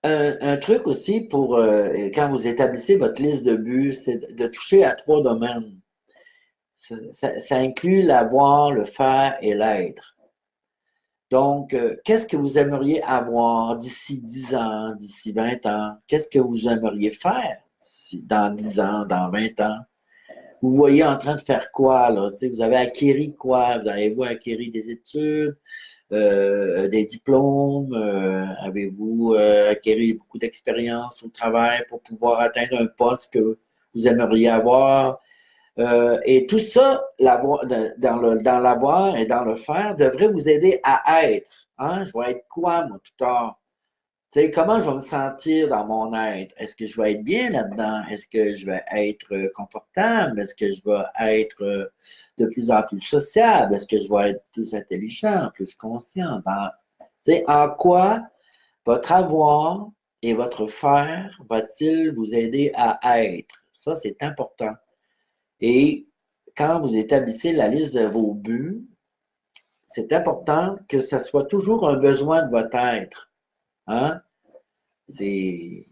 un truc aussi pour quand vous établissez votre liste de buts, c'est de toucher à 3 domaines. Ça inclut l'avoir, le faire et l'être. Donc, qu'est-ce que vous aimeriez avoir d'ici 10 ans, d'ici 20 ans? Qu'est-ce que vous aimeriez faire dans 10 ans, dans 20 ans? Vous voyez en train de faire quoi, là? Tu sais, vous avez acquéri quoi? Vous avez-vous acquéri des études, des diplômes? Avez-vous acquéri beaucoup d'expérience au travail pour pouvoir atteindre un poste que vous aimeriez avoir. Et tout ça, dans l'avoir et dans le faire, devrait vous aider à être. Hein? Je vais être quoi, moi, plus tard? Tu sais, comment je vais me sentir dans mon être? Est-ce que je vais être bien là-dedans? Est-ce que je vais être confortable? Est-ce que je vais être de plus en plus sociable? Est-ce que je vais être plus intelligent, plus conscient? Tu sais, en quoi votre avoir et votre faire va-t-il vous aider à être? Ça, c'est important. Et quand vous établissez la liste de vos buts, c'est important que ce soit toujours un besoin de votre être. Hein? C'est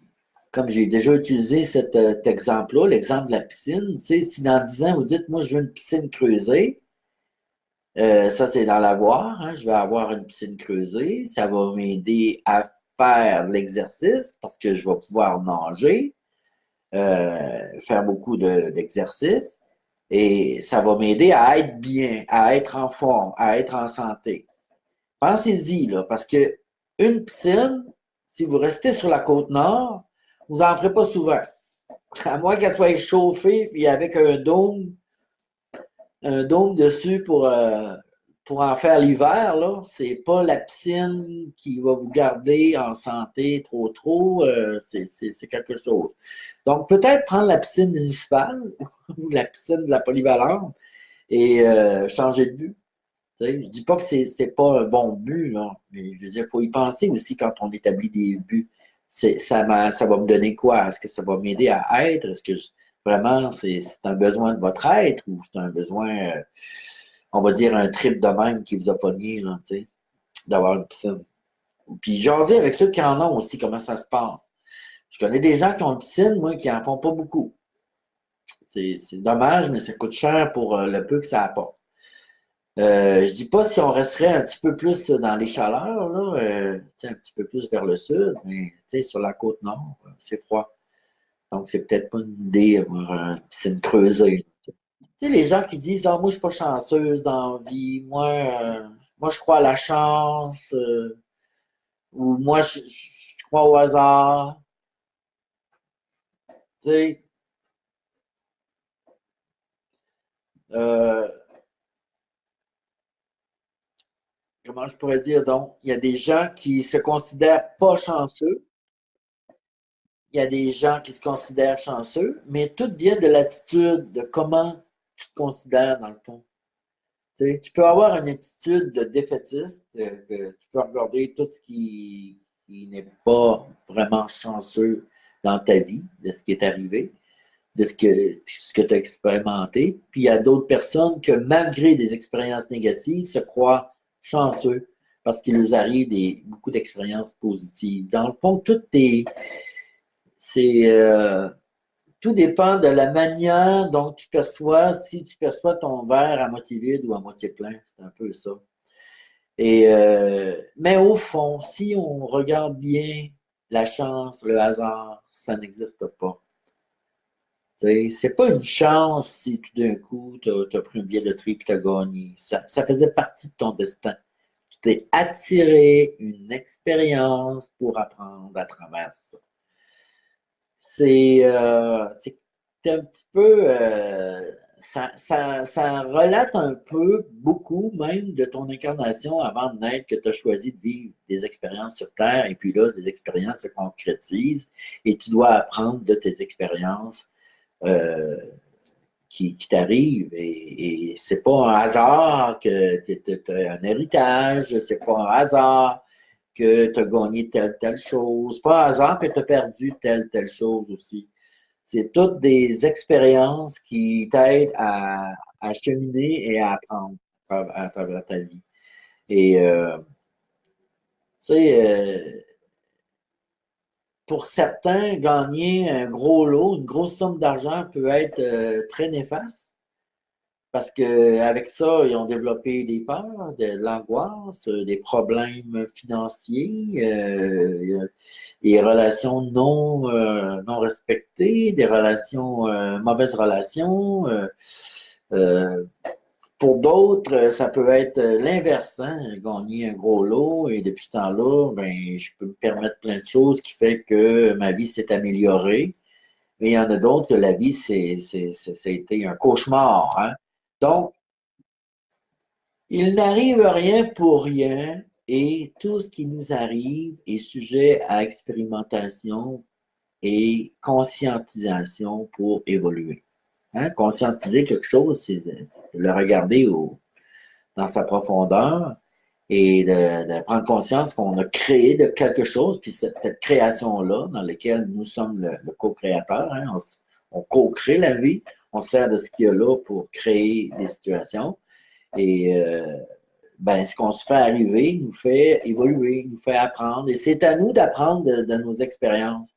comme j'ai déjà utilisé cet exemple-là, l'exemple de la piscine. Si dans 10 ans, vous dites, moi, je veux une piscine creusée, ça, c'est dans l'avoir. Hein, je vais avoir une piscine creusée. Ça va m'aider à faire l'exercice parce que je vais pouvoir nager, faire beaucoup d'exercices. Et ça va m'aider à être bien, à être en forme, à être en santé. Pensez-y, là, parce que une piscine, si vous restez sur la côte nord, vous n'en ferez pas souvent. À moins qu'elle soit chauffée, puis avec un dôme dessus pour en faire l'hiver, là. C'est pas la piscine qui va vous garder en santé trop. C'est quelque chose. Donc, peut-être prendre la piscine municipale ou la piscine de la polyvalente et changer de but. Tu sais, je dis pas que c'est pas un bon but, là, mais je veux dire, il faut y penser aussi quand on établit des buts. Ça va me donner quoi? Est-ce que ça va m'aider à être? Est-ce que vraiment c'est un besoin de votre être ou c'est un besoin, on va dire, un trip de même qui vous a pogné, là, tu sais, d'avoir une piscine. Puis jaser avec ceux qui en ont aussi, comment ça se passe. Je connais des gens qui ont une piscine, moi, qui en font pas beaucoup. C'est dommage, mais ça coûte cher pour le peu que ça apporte. Je dis pas si on resterait un petit peu plus dans les chaleurs, là, un petit peu plus vers le sud, mais sur la côte nord, c'est froid. Donc, c'est peut-être pas une idée avoir une piscine creusée. Tu sais, les gens qui disent ah, moi, je suis pas chanceuse dans la vie, moi je crois à la chance, ou moi, je crois au hasard. Tu sais, euh, comment je pourrais dire donc, il y a des gens qui se considèrent pas chanceux. Il y a des gens qui se considèrent chanceux, mais tout vient de l'attitude, de comment tu te considères dans le fond. Tu peux avoir une attitude de défaitiste, que tu peux regarder tout ce qui n'est pas vraiment chanceux dans ta vie, de ce qui est arrivé, de ce que tu as expérimenté. Puis il y a d'autres personnes que malgré des expériences négatives se croient chanceux parce qu'il leur arrive beaucoup d'expériences positives. Dans le fond, c'est tout dépend de la manière dont tu perçois, si tu perçois ton verre à moitié vide ou à moitié plein. C'est un peu ça. Mais au fond, si on regarde bien la chance, le hasard, ça n'existe pas. C'est pas une chance si tout d'un coup, tu as pris un billet de loterie et tu as gagné. Ça faisait partie de ton destin. Tu t'es attiré une expérience pour apprendre à travers ça. C'est un petit peu, ça relate un peu, beaucoup même, de ton incarnation avant de naître, que tu as choisi de vivre des expériences sur Terre, et puis là, ces expériences se concrétisent, et tu dois apprendre de tes expériences euh, qui t'arrivent, et c'est pas un hasard que tu as un héritage, c'est pas un hasard que tu as gagné telle chose, c'est pas un hasard que tu as perdu telle chose aussi. C'est toutes des expériences qui t'aident à cheminer et à apprendre à travers ta vie. Et, tu sais, pour certains, gagner un gros lot, une grosse somme d'argent peut être très néfaste parce qu'avec ça, ils ont développé des peurs, de l'angoisse, des problèmes financiers, des relations non respectées, des relations, mauvaises relations. Euh, pour d'autres, ça peut être l'inverse, hein? Gagner un gros lot et depuis ce temps-là, ben, je peux me permettre plein de choses qui fait que ma vie s'est améliorée. Mais il y en a d'autres que la vie, ça a été un cauchemar. Hein? Donc, il n'arrive rien pour rien et tout ce qui nous arrive est sujet à expérimentation et conscientisation pour évoluer. Hein? Conscientiser quelque chose, c'est de le regarder dans sa profondeur et de prendre conscience qu'on a créé de quelque chose, puis cette création-là, dans laquelle nous sommes le co-créateur, hein, on co-crée la vie, on sert de ce qu'il y a là pour créer des situations. Et ben, ce qu'on se fait arriver nous fait évoluer, nous fait apprendre. Et c'est à nous d'apprendre de nos expériences.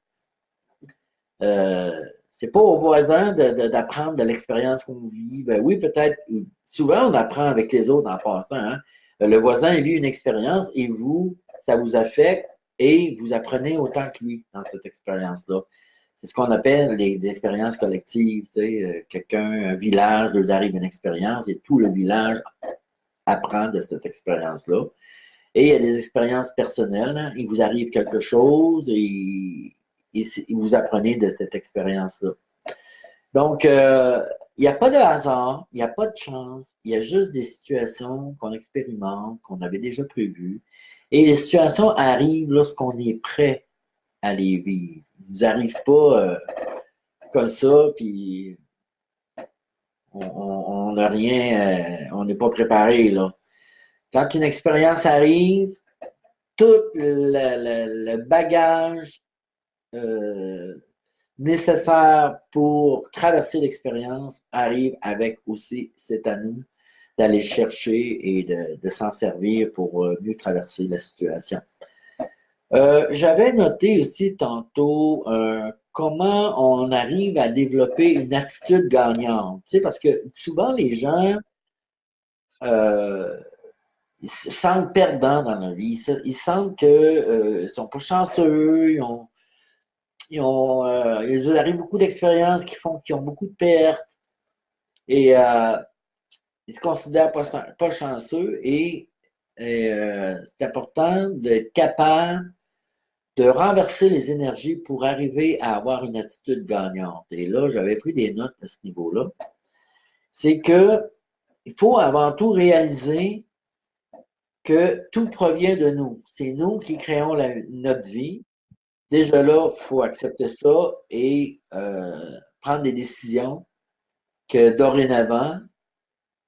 C'est pas aux voisins d'apprendre de l'expérience qu'on vit. Ben oui, peut-être. Souvent, on apprend avec les autres en passant. Hein? Le voisin vit une expérience et vous, ça vous affecte et vous apprenez autant que lui dans cette expérience-là. C'est ce qu'on appelle les expériences collectives. Tu sais, quelqu'un, un village, leur arrive une expérience et tout le village apprend de cette expérience-là. Et il y a des expériences personnelles. Hein? Il vous arrive quelque chose et vous apprenez de cette expérience-là. Donc, il n'y a pas de hasard, il n'y a pas de chance, il y a juste des situations qu'on expérimente, qu'on avait déjà prévues. Et les situations arrivent lorsqu'on est prêt à les vivre. Ils ne nous arrivent pas comme ça, puis on n'a rien, on n'est pas préparé, là. Quand une expérience arrive, tout le bagage nécessaire pour traverser l'expérience arrive avec aussi, c'est à nous d'aller chercher et de s'en servir pour mieux traverser la situation. J'avais noté aussi tantôt comment on arrive à développer une attitude gagnante. Tu sais, parce que souvent les gens ils se sentent perdants dans la vie. Ils sentent qu'ils ne sont pas chanceux, il leur arrive beaucoup d'expériences qui font qu'ils ont beaucoup de pertes et ils se considèrent pas chanceux et c'est important d'être capable de renverser les énergies pour arriver à avoir une attitude gagnante. Et là, j'avais pris des notes à ce niveau-là. C'est que il faut avant tout réaliser que tout provient de nous. C'est nous qui créons notre vie. Déjà là, il faut accepter ça et prendre des décisions que dorénavant,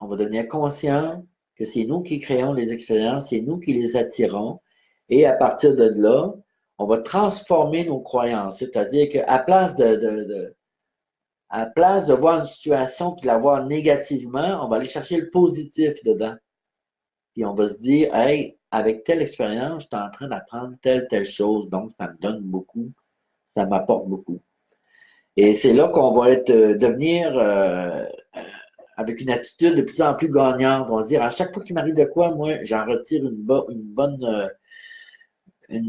on va devenir conscient que c'est nous qui créons les expériences, c'est nous qui les attirons. Et à partir de là, on va transformer nos croyances. C'est-à-dire qu'à place de voir une situation et de la voir négativement, on va aller chercher le positif dedans. Puis on va se dire, hey, avec telle expérience, je suis en train d'apprendre telle chose, donc ça me donne beaucoup, ça m'apporte beaucoup. Et c'est là qu'on va devenir avec une attitude de plus en plus gagnante. On va se dire, à chaque fois qu'il m'arrive de quoi, moi, j'en retire une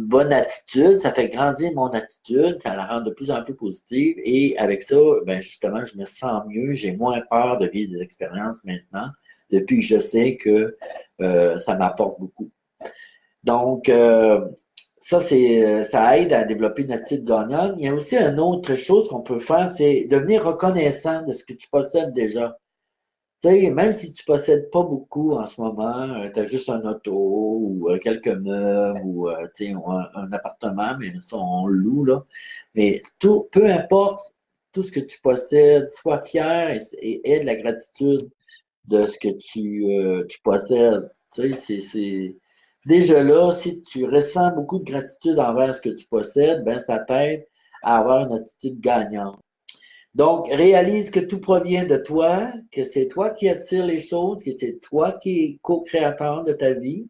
bonne attitude. Ça fait grandir mon attitude, ça la rend de plus en plus positive. Et avec ça, ben justement, je me sens mieux, j'ai moins peur de vivre des expériences maintenant, depuis que je sais que ça m'apporte beaucoup. Donc, ça aide à développer une attitude gagnante. Il y a aussi une autre chose qu'on peut faire, c'est devenir reconnaissant de ce que tu possèdes déjà. Tu sais, même si tu possèdes pas beaucoup en ce moment, tu as juste un auto ou quelques meubles ou tu sais, un appartement, mais ça, on le loue, là. Mais tout, peu importe tout ce que tu possèdes, sois fier et aie de la gratitude de ce que tu possèdes. Tu sais, déjà là, si tu ressens beaucoup de gratitude envers ce que tu possèdes, ben ça t'aide à avoir une attitude gagnante. Donc, réalise que tout provient de toi, que c'est toi qui attires les choses, que c'est toi qui es co-créateur de ta vie.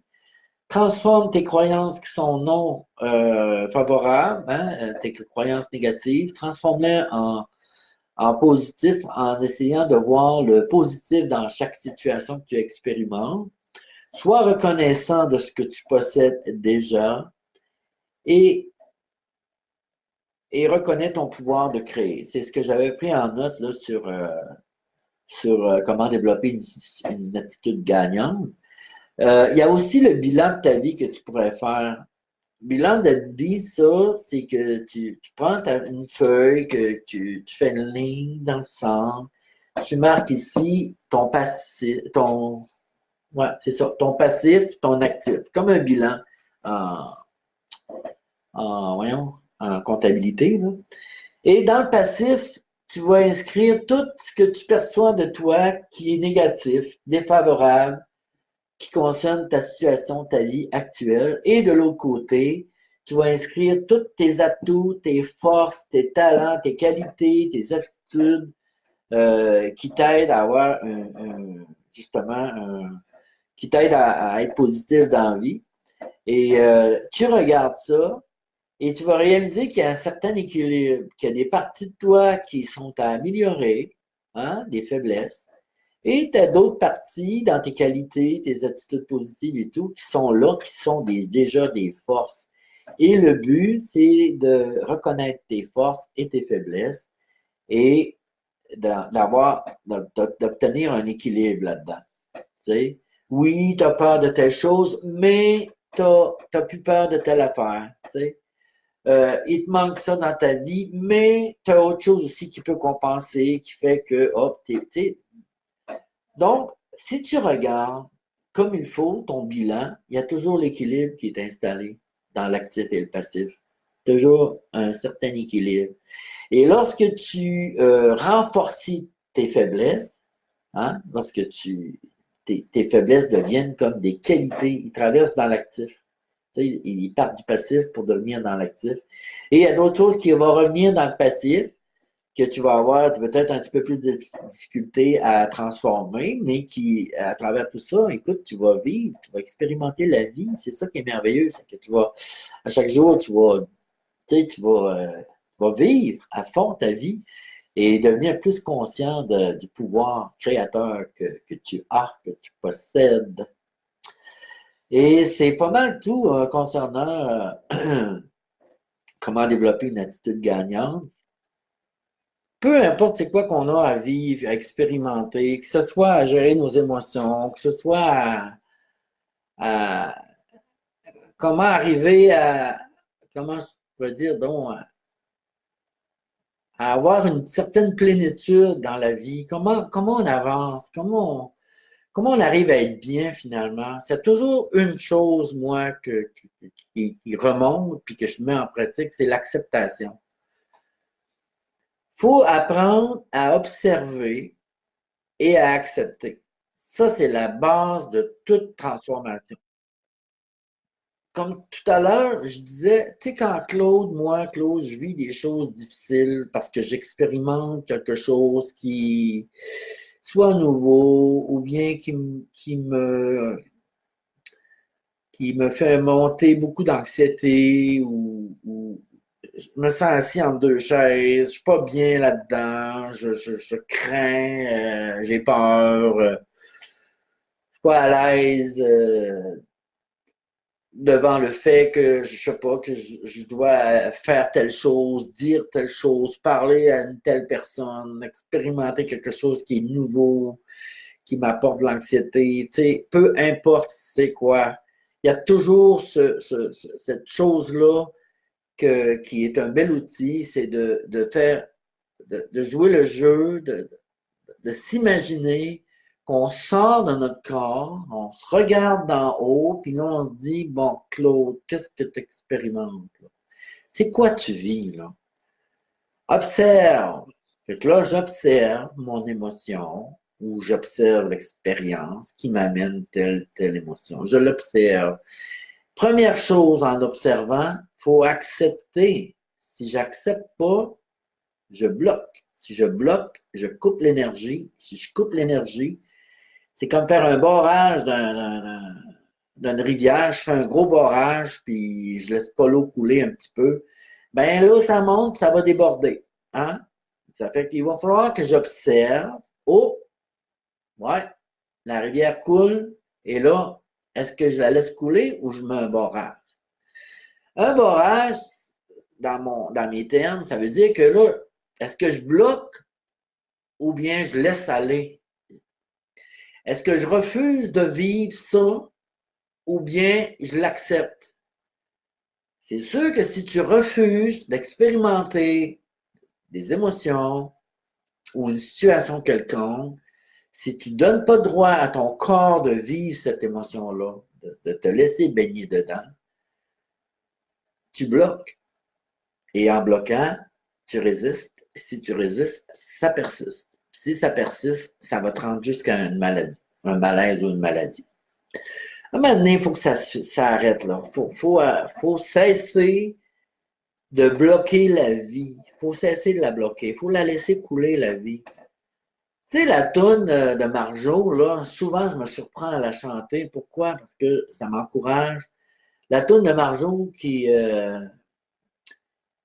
Transforme tes croyances qui sont non favorables, hein, tes croyances négatives, transforme-les en positif en essayant de voir le positif dans chaque situation que tu expérimentes. Sois reconnaissant de ce que tu possèdes déjà et, et reconnais ton pouvoir de créer. C'est ce que j'avais pris en note là, sur comment développer une attitude gagnante. Il y a aussi le bilan de ta vie que tu pourrais faire. bilan de vie, ça, c'est que tu prends une feuille, que tu fais une ligne dans le centre, tu marques ici ton passif, ouais, c'est ça, ton passif, ton actif, comme un bilan en, voyons, en comptabilité, là. Et dans le passif, tu vas inscrire tout ce que tu perçois de toi qui est négatif, défavorable, qui concerne ta situation, ta vie actuelle. Et de l'autre côté, tu vas inscrire tous tes atouts, tes forces, tes talents, tes qualités, tes attitudes qui t'aident à avoir justement, qui t'aident à être positif dans la vie. Et tu regardes ça et tu vas réaliser qu'il y a un certain équilibre, qu'il y a des parties de toi qui sont à améliorer, hein, des faiblesses, et tu as d'autres parties dans tes qualités, tes attitudes positives et tout, qui sont là, qui sont déjà des forces. Et le but, c'est de reconnaître tes forces et tes faiblesses et d'obtenir un équilibre là-dedans. Tu sais? Oui, tu as peur de telle chose, mais tu n'as plus peur de telle affaire. Tu sais? Il te manque ça dans ta vie, mais tu as autre chose aussi qui peut compenser, qui fait que, hop, tu sais. Donc, si tu regardes comme il faut ton bilan, il y a toujours l'équilibre qui est installé dans l'actif et le passif. Toujours un certain équilibre. Et lorsque tu renforces tes faiblesses, hein, lorsque tes faiblesses deviennent comme des qualités, ils traversent dans l'actif. Tu sais, ils partent du passif pour devenir dans l'actif. Et il y a d'autres choses qui vont revenir dans le passif que tu vas avoir peut-être un petit peu plus de difficulté à transformer, mais qui, à travers tout ça, écoute, tu vas vivre, tu vas expérimenter la vie. C'est ça qui est merveilleux, c'est que tu vas, à chaque jour, tu sais, tu vas vivre à fond ta vie et devenir plus conscient du pouvoir créateur que tu as, que tu possèdes. Et c'est pas mal tout concernant comment développer une attitude gagnante. Peu importe c'est quoi qu'on a à vivre, à expérimenter, que ce soit à gérer nos émotions, que ce soit à comment arriver comment je peux dire, donc, à avoir une certaine plénitude dans la vie, comment on avance, comment on arrive à être bien finalement. C'est toujours une chose, moi, qui remonte puis que je mets en pratique, c'est l'acceptation. Il faut apprendre à observer et à accepter. Ça, c'est la base de toute transformation. Comme tout à l'heure, je disais, tu sais, quand Claude, je vis des choses difficiles parce que j'expérimente quelque chose qui soit nouveau ou bien qui me fait monter beaucoup d'anxiété ou je me sens assis entre deux chaises, je suis pas bien là-dedans, je crains, j'ai peur, je suis pas à l'aise devant le fait que, je sais pas, que je dois faire telle chose, dire telle chose, parler à une telle personne, expérimenter quelque chose qui est nouveau, qui m'apporte de l'anxiété, tu sais, peu importe c'est quoi. Il y a toujours cette chose-là qui est un bel outil, c'est de faire, de jouer le jeu, de s'imaginer qu'on sort de notre corps, on se regarde d'en haut, puis là, on se dit, bon, Claude, qu'est-ce que tu expérimentes, là? C'est quoi tu vis, là? Observe. Fait que là, j'observe mon émotion ou j'observe l'expérience qui m'amène telle émotion. Je l'observe. Première chose en observant, il faut accepter. Si j'accepte pas, je bloque. Si je bloque, je coupe l'énergie. Si je coupe l'énergie, c'est comme faire un barrage d'une rivière. Je fais un gros barrage, puis je laisse pas l'eau couler un petit peu. Ben là, ça monte, ça va déborder. Hein? Ça fait qu'il va falloir que j'observe. Oh, ouais, la rivière coule. Et là, est-ce que je la laisse couler ou je mets un barrage? Un barrage, dans mes termes, ça veut dire que là, est-ce que je bloque ou bien je laisse aller? Est-ce que je refuse de vivre ça ou bien je l'accepte? C'est sûr que si tu refuses d'expérimenter des émotions ou une situation quelconque, si tu ne donnes pas droit à ton corps de vivre cette émotion-là, de te laisser baigner dedans, tu bloques. Et en bloquant, tu résistes. Si tu résistes, ça persiste. Si ça persiste, ça va te rendre jusqu'à une maladie, un malaise ou une maladie. À un moment donné, il faut que ça arrête là. Faut cesser de bloquer la vie. Il faut cesser de la bloquer. Il faut la laisser couler, la vie. Tu sais, la toune de Marjo, là, souvent, je me surprends à la chanter. Pourquoi? Parce que ça m'encourage. La toune de Marjo qui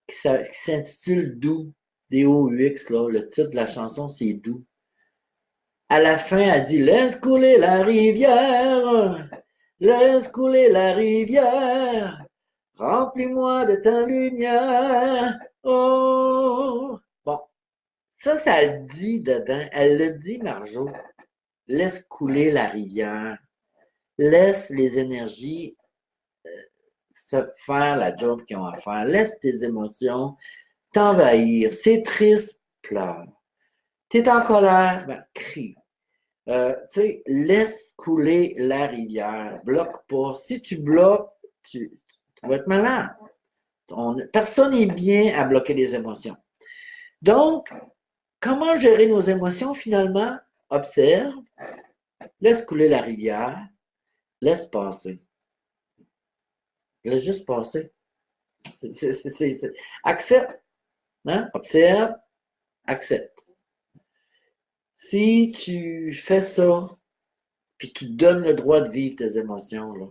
s'intitule Doux, D-O-U-X, là, le titre de la chanson, c'est Doux. À la fin, elle dit laisse couler la rivière, laisse couler la rivière, remplis-moi de ta lumière. Oh! Bon, ça le dit dedans. Elle le dit, Marjo. Laisse couler la rivière. Laisse les énergies se faire la job qu'ils ont à faire. Laisse tes émotions t'envahir. C'est triste, pleure. T'es en colère, ben, crie. Tu sais, laisse couler la rivière. Bloque pas. Si tu bloques, tu vas être malade. Personne n'est bien à bloquer les émotions. Donc, comment gérer nos émotions finalement? Observe, laisse couler la rivière, laisse passer. Laisse juste passer. Accepte. Hein? Observe, accepte. Si tu fais ça, puis tu te donnes le droit de vivre tes émotions, là,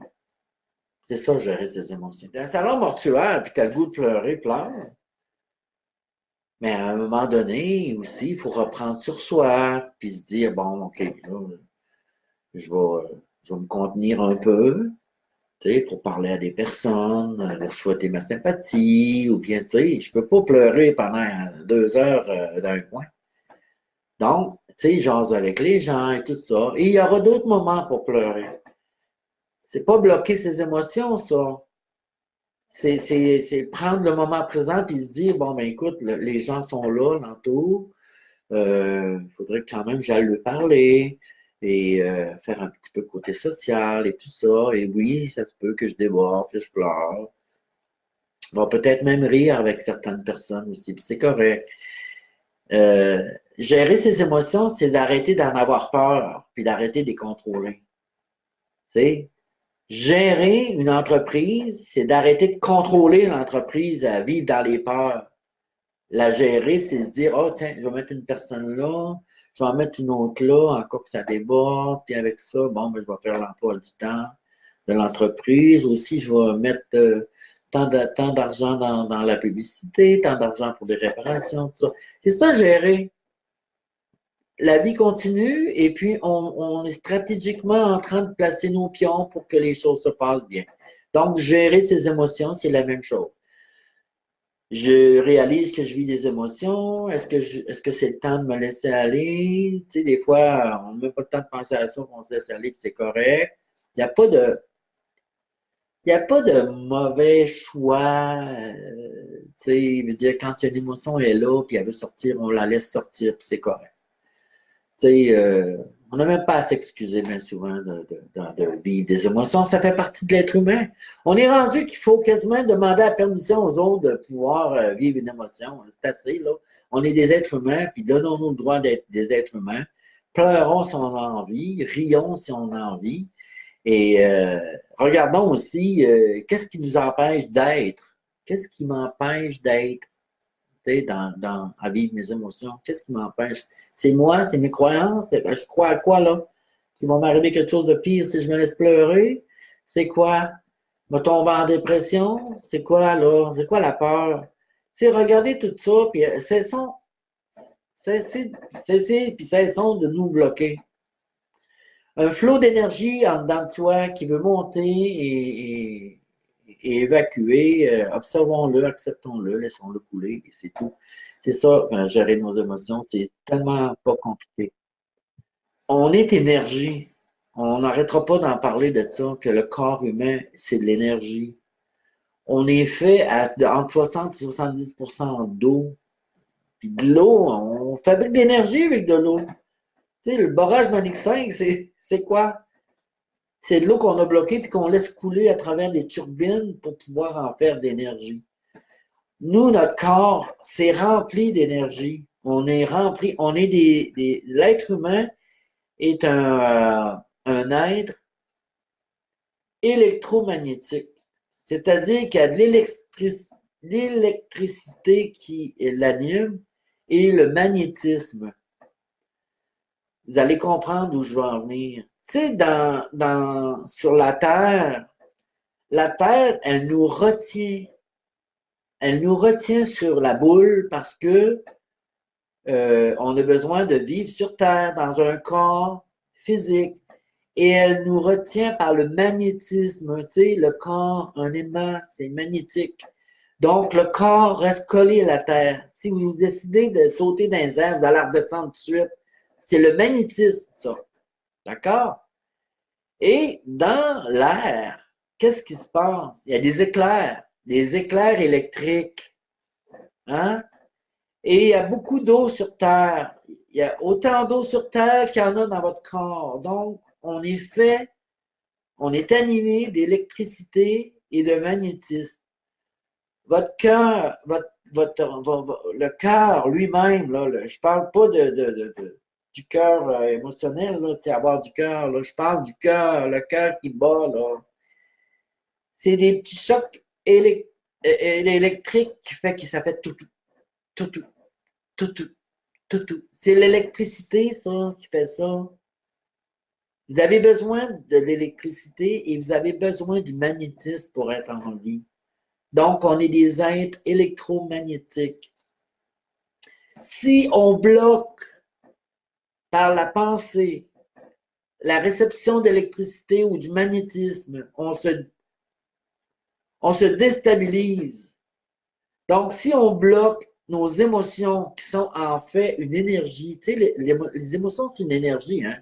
c'est ça, gérer ses émotions. Dans un salon mortuaire, puis tu as le goût de pleurer, pleure. Mais à un moment donné, aussi, il faut reprendre sur soi, puis se dire, bon, OK, là, je vais me contenir un peu, tu sais, pour parler à des personnes, leur souhaiter ma sympathie, ou bien, tu sais, je peux pas pleurer pendant 2 heures dans un coin. Donc, tu sais, jase avec les gens et tout ça. Et il y aura d'autres moments pour pleurer. C'est pas bloquer ses émotions, ça. C'est prendre le moment présent puis se dire, bon, ben écoute, les gens sont là, l'entour. Il faudrait quand même que j'aille lui parler et faire un petit peu côté social et tout ça. Et oui, ça se peut que je déborde, que je pleure. Bon, peut-être même rire avec certaines personnes aussi, puis c'est correct. Euh, Gérer ses émotions, c'est d'arrêter d'en avoir peur, puis d'arrêter de les contrôler. Tu sais, gérer une entreprise, c'est d'arrêter de contrôler l'entreprise à vivre dans les peurs. La gérer, c'est se dire, oh tiens, je vais mettre une personne là, je vais en mettre une autre là, encore que ça déborde, puis avec ça, bon, ben, je vais faire l'emploi du temps de l'entreprise. Aussi, je vais mettre tant d'argent dans la publicité, tant d'argent pour des réparations, tout ça. C'est ça, gérer. La vie continue et puis on est stratégiquement en train de placer nos pions pour que les choses se passent bien. Donc, gérer ses émotions, c'est la même chose. Je réalise que je vis des émotions. Est-ce que c'est le temps de me laisser aller? Tu sais, des fois, on n'a même pas le temps de penser à ça, on se laisse aller, puis c'est correct. Il n'y a pas de, il y a pas de mauvais choix. Tu sais, je veux dire, quand une émotion est là, puis elle veut sortir, on la laisse sortir, puis c'est correct. Tu sais, on n'a même pas à s'excuser bien souvent de vivre des émotions. Ça fait partie de l'être humain. On est rendu qu'il faut quasiment demander la permission aux autres de pouvoir vivre une émotion. C'est assez, là. On est des êtres humains, puis donnons-nous le droit d'être des êtres humains. Pleurons si on a envie, rions si on a envie. Et regardons aussi qu'est-ce qui nous empêche d'être. Qu'est-ce qui m'empêche d'être? À vivre mes émotions. Qu'est-ce qui m'empêche? C'est moi, c'est mes croyances. Je crois à quoi, là? Qu'il va m'arriver quelque chose de pire si je me laisse pleurer? C'est quoi? Me tomber en dépression? C'est quoi, là? C'est quoi la peur? C'est regarder tout ça, puis cessez, puis cessons de nous bloquer. Un flot d'énergie en dedans de toi qui veut monter et évacuer, observons-le, acceptons-le, laissons-le couler, et c'est tout. C'est ça, gérer nos émotions, c'est tellement pas compliqué. On est énergie. On n'arrêtera pas d'en parler de ça, que le corps humain, c'est de l'énergie. on est fait entre 60 et 70% d'eau. Puis de l'eau, on fabrique de l'énergie avec de l'eau. Tu sais, le barrage Manic 5, c'est quoi? C'est de l'eau qu'on a bloquée puis qu'on laisse couler à travers des turbines pour pouvoir en faire de l'énergie. Nous, notre corps, c'est rempli d'énergie. On est rempli, l'être humain est un être électromagnétique. C'est-à-dire qu'il y a de l'électricité qui l'anime et le magnétisme. Vous allez comprendre où je veux en venir. Tu sais, sur la Terre, elle nous retient. Elle nous retient sur la boule parce que on a besoin de vivre sur Terre dans un corps physique. Et elle nous retient par le magnétisme. Tu sais, le corps, un aimant, c'est magnétique. Donc, le corps reste collé à la Terre. Si vous décidez de sauter dans les airs, vous allez redescendre tout de suite. C'est le magnétisme, ça. D'accord? Et dans l'air, qu'est-ce qui se passe? Il y a des éclairs électriques. Hein? Et il y a beaucoup d'eau sur Terre. Il y a autant d'eau sur Terre qu'il y en a dans votre corps. Donc, on est animé d'électricité et de magnétisme. Votre cœur, le cœur lui-même, là, je parle pas du cœur émotionnel, là, avoir du cœur, là, je parle du cœur, le cœur qui bat, là. C'est des petits chocs électriques qui fait que ça fait tout, tout, tout, tout, tout, tout, tout. C'est l'électricité, ça, qui fait ça. Vous avez besoin de l'électricité et vous avez besoin du magnétisme pour être en vie. Donc, on est des êtres électromagnétiques. Si on bloque par la pensée la réception d'électricité ou du magnétisme, on se déstabilise. Donc, si on bloque nos émotions qui sont en fait une énergie, tu sais, les émotions, c'est une énergie, hein?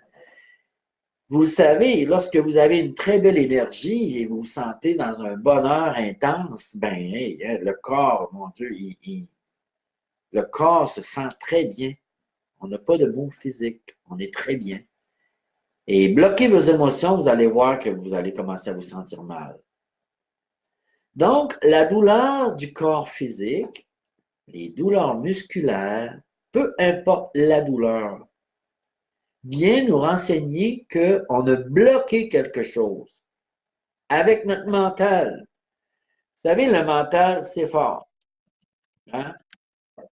Vous le savez, lorsque vous avez une très belle énergie et vous vous sentez dans un bonheur intense, ben, hey, le corps, mon Dieu, le corps se sent très bien. On n'a pas de mots physiques. On est très bien. Et bloquez vos émotions, vous allez voir que vous allez commencer à vous sentir mal. Donc, la douleur du corps physique, les douleurs musculaires, peu importe la douleur, vient nous renseigner qu'on a bloqué quelque chose avec notre mental. Vous savez, le mental, c'est fort. Hein?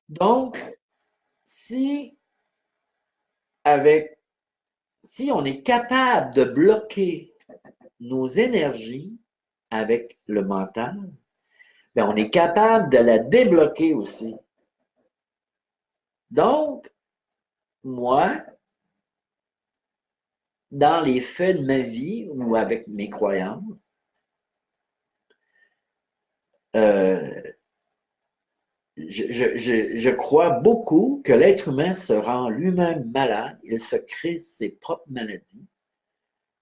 Donc, si avec si on est capable de bloquer nos énergies avec le mental, bien, on est capable de la débloquer aussi. Donc, moi, dans les faits de ma vie ou avec mes croyances, je crois beaucoup que l'être humain se rend lui-même malade, il se crée ses propres maladies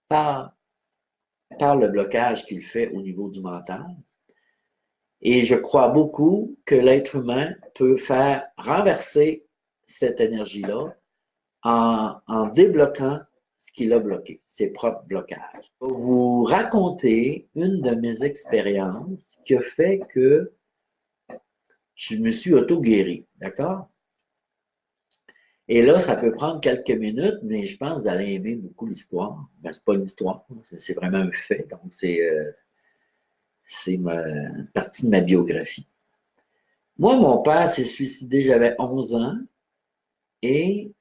par, par le blocage qu'il fait au niveau du mental. Et je crois beaucoup que l'être humain peut faire renverser cette énergie-là en débloquant ce qu'il a bloqué, ses propres blocages. Je vais vous raconter une de mes expériences qui a fait que je me suis auto-guéri, d'accord? Et là, ça peut prendre quelques minutes, mais je pense que vous allez aimer beaucoup l'histoire. Ben, c'est pas une histoire, c'est vraiment un fait, donc c'est une partie de ma biographie. Moi, mon père s'est suicidé, j'avais 11 ans, et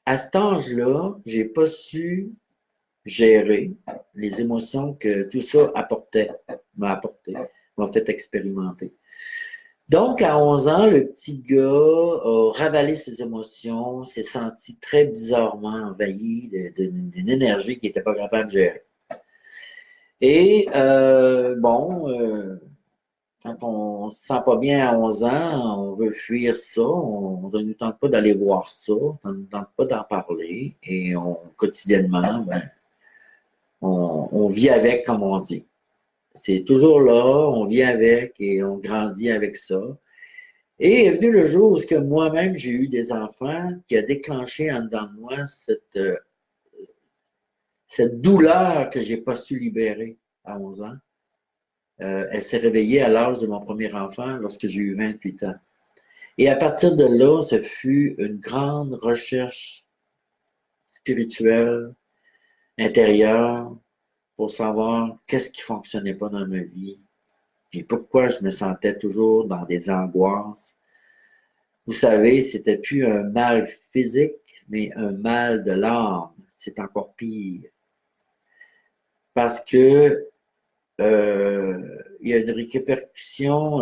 à cet âge-là, j'ai pas su gérer les émotions que tout ça m'a apporté, m'a fait expérimenter. Donc, à 11 ans, le petit gars a ravalé ses émotions, s'est senti très bizarrement envahi d'une énergie qu'il n'était pas capable de gérer. Et quand on se sent pas bien à 11 ans, on veut fuir ça, on ne nous tente pas d'aller voir ça, on ne nous tente pas d'en parler, et quotidiennement, on vit avec, comme on dit. C'est toujours là, on vit avec et on grandit avec ça. Et est venu le jour où moi-même j'ai eu des enfants qui a déclenché en dedans de moi cette douleur que j'ai pas su libérer à 11 ans. Elle s'est réveillée à l'âge de mon premier enfant lorsque j'ai eu 28 ans. Et à partir de là, ce fut une grande recherche spirituelle, intérieure, pour savoir qu'est-ce qui fonctionnait pas dans ma vie, puis pourquoi je me sentais toujours dans des angoisses. Vous savez, c'était plus un mal physique, mais un mal de l'âme. C'est encore pire. Parce que il y a une répercussion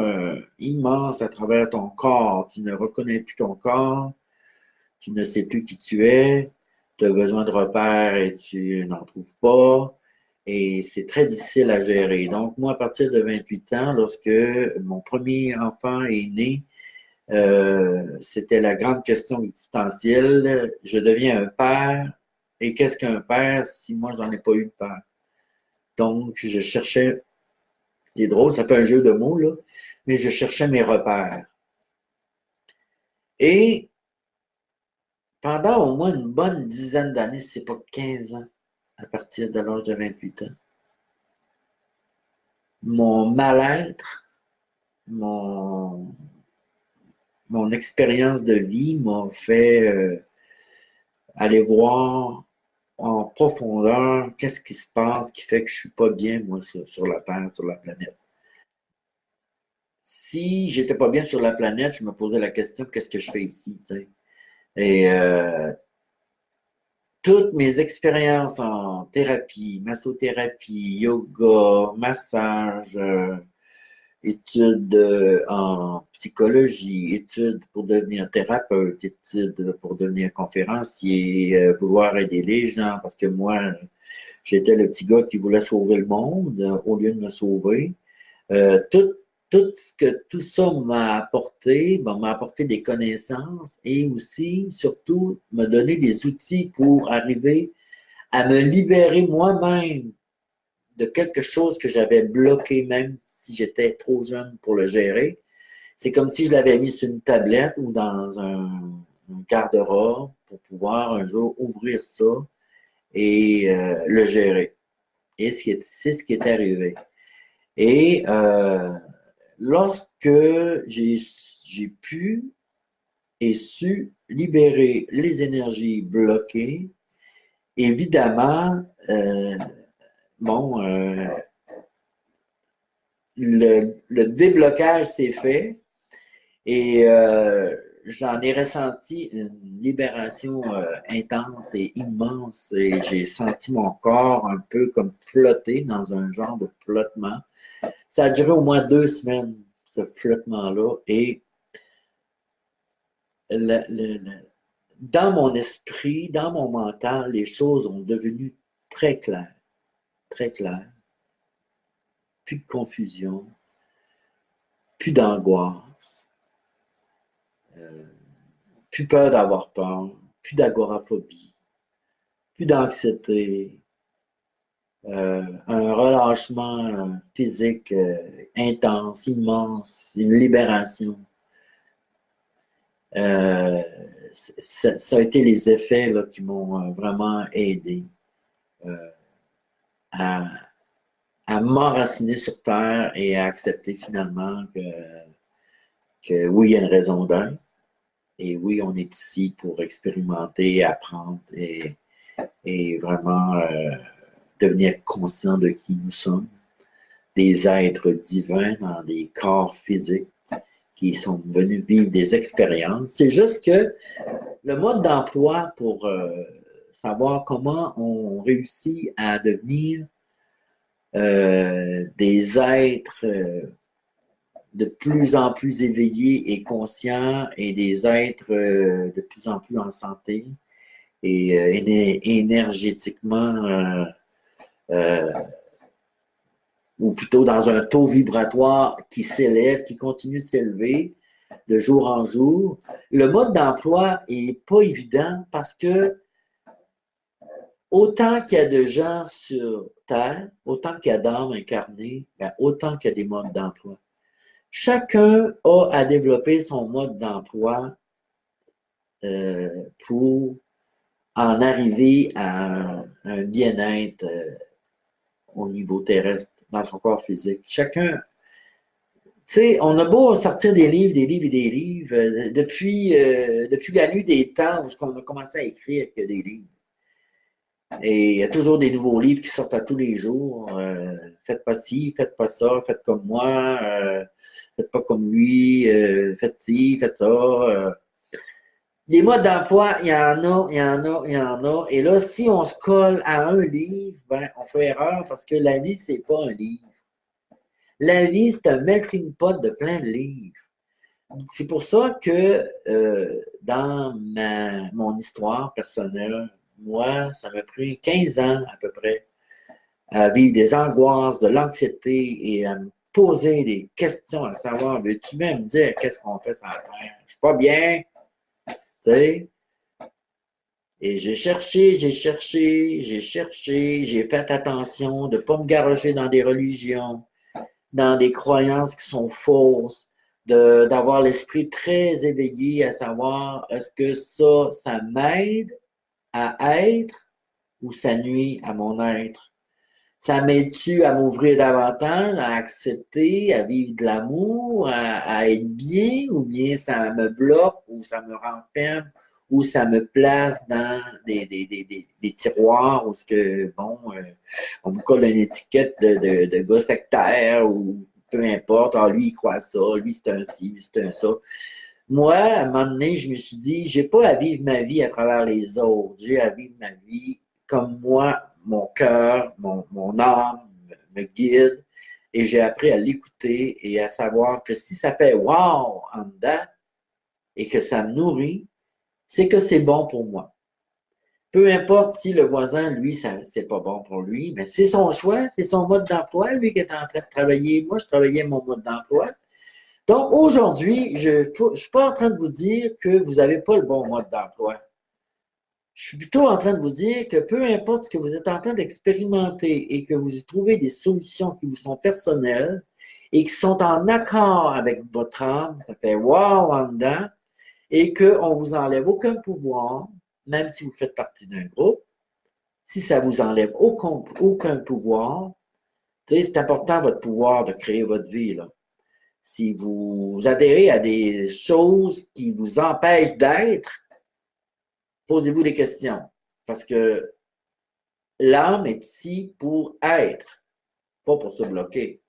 immense à travers ton corps. Tu ne reconnais plus ton corps, tu ne sais plus qui tu es, tu as besoin de repères et tu n'en trouves pas. Et c'est très difficile à gérer. Donc, moi, à partir de 28 ans, lorsque mon premier enfant est né, c'était la grande question existentielle. Je deviens un père. Et qu'est-ce qu'un père si moi, j'en ai pas eu de père? Donc, je cherchais, c'est drôle, ça fait un jeu de mots, là, mais je cherchais mes repères. Et pendant au moins une bonne dizaine d'années, si c'est pas 15 ans, à partir de l'âge de 28 ans, mon mal-être, mon, mon expérience de vie m'a fait aller voir en profondeur qu'est-ce qui se passe qui fait que je suis pas bien, moi, sur la Terre, sur la planète. Si j'étais pas bien sur la planète, je me posais la question, qu'est-ce que je fais ici, tu sais? Et toutes mes expériences en thérapie, massothérapie, yoga, massage, études en psychologie, études pour devenir thérapeute, études pour devenir conférencier, pouvoir aider les gens, parce que moi, j'étais le petit gars qui voulait sauver le monde au lieu de me sauver. Euh, tout, tout ça m'a apporté, m'a apporté des connaissances et aussi, surtout, me donner des outils pour arriver à me libérer moi-même de quelque chose que j'avais bloqué, même si j'étais trop jeune pour le gérer. C'est comme si je l'avais mis sur une tablette ou dans un garde-robe pour pouvoir un jour ouvrir ça et le gérer. Et c'est ce qui est arrivé. Et lorsque j'ai pu et su libérer les énergies bloquées, évidemment, bon, le déblocage s'est fait et j'en ai ressenti une libération intense et immense et j'ai senti mon corps un peu comme flotter dans un genre de flottement. Ça a duré au moins 2 semaines, ce flottement-là, et le, le, le, dans mon esprit, dans mon mental, les choses ont devenu très claires, très claires. Plus de confusion, plus d'angoisse, euh, plus peur d'avoir peur, plus d'agoraphobie, plus d'anxiété, un relâchement physique intense, immense, une libération. Euh, ça a été les effets là, qui m'ont vraiment aidé euh, à, à m'enraciner sur Terre et à accepter finalement que oui, il y a une raison d'être. Et oui, on est ici pour expérimenter, apprendre et vraiment devenir conscient de qui nous sommes, des êtres divins dans des corps physiques qui sont venus vivre des expériences. C'est juste que le mode d'emploi pour savoir comment on réussit à devenir des êtres de plus en plus éveillés et conscients et des êtres de plus en plus en santé et énergétiquement euh, ou plutôt dans un taux vibratoire qui s'élève, qui continue de s'élever de jour en jour. Le mode d'emploi est pas évident parce que autant qu'il y a de gens sur Terre, autant qu'il y a d'âmes incarnées, ben, autant qu'il y a des modes d'emploi. Chacun a à développer son mode d'emploi pour en arriver à un bien-être au niveau terrestre, dans son corps physique. Chacun, tu sais, on a beau sortir des livres, des livres et des livres, depuis la nuit des temps où on a commencé à écrire qu'il y a des livres. Et il y a toujours des nouveaux livres qui sortent à tous les jours. Faites pas ci, faites pas ça, faites comme moi, faites pas comme lui, faites ci, faites ça. Des modes d'emploi, il y en a, il y en a, il y en a. Et là, si on se colle à un livre, ben, on fait erreur parce que la vie, c'est pas un livre. La vie, c'est un melting pot de plein de livres. C'est pour ça que dans mon histoire personnelle, moi, ça m'a pris 15 ans à peu près à vivre des angoisses, de l'anxiété et à me poser des questions à savoir, veux-tu même dire qu'est-ce qu'on fait sans terre? Je suis pas bien, tu sais. Et j'ai cherché, j'ai cherché, j'ai cherché, j'ai fait attention de ne pas me garrocher dans des religions, dans des croyances qui sont fausses, d'avoir l'esprit très éveillé à savoir est-ce que ça m'aide à être ou ça nuit à mon être? Ça m'aide-tu à m'ouvrir davantage, à accepter, à vivre de l'amour, à être bien, ou bien ça me bloque, ou ça me renferme, ou ça me place dans des tiroirs où ce que, bon, on me colle une étiquette de gars sectaire, ou peu importe, ah, lui, il croit ça, lui, c'est un ci, lui, c'est un ça. Moi, à un moment donné, je me suis dit, j'ai pas à vivre ma vie à travers les autres. J'ai à vivre ma vie comme moi, mon cœur, mon âme me guide. Et j'ai appris à l'écouter et à savoir que si ça fait wow en dedans et que ça me nourrit, c'est que c'est bon pour moi. Peu importe si le voisin, lui, ça, c'est pas bon pour lui, mais c'est son choix, c'est son mode d'emploi, lui qui est en train de travailler. Moi, je travaillais mon mode d'emploi. Donc, aujourd'hui, je ne suis pas en train de vous dire que vous n'avez pas le bon mode d'emploi. Je suis plutôt en train de vous dire que peu importe ce que vous êtes en train d'expérimenter et que vous trouvez des solutions qui vous sont personnelles et qui sont en accord avec votre âme, ça fait wow en dedans, et qu'on ne vous enlève aucun pouvoir, même si vous faites partie d'un groupe, si ça vous enlève aucun pouvoir, c'est important votre pouvoir de créer votre vie, là. Si vous adhérez à des choses qui vous empêchent d'être, posez-vous des questions. Parce que l'âme est ici pour être, pas pour se bloquer.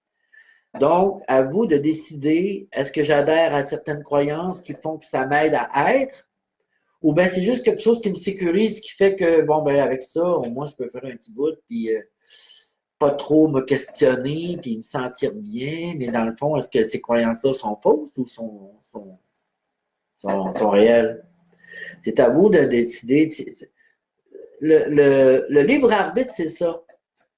Donc, à vous de décider, est-ce que j'adhère à certaines croyances qui font que ça m'aide à être, ou bien c'est juste quelque chose qui me sécurise, qui fait que, bon, ben avec ça, au moins, je peux faire un petit bout, puis pas trop me questionner, puis me sentir bien, mais dans le fond, est-ce que ces croyances-là sont fausses ou sont réelles? C'est à vous de décider. Le libre arbitre, c'est ça.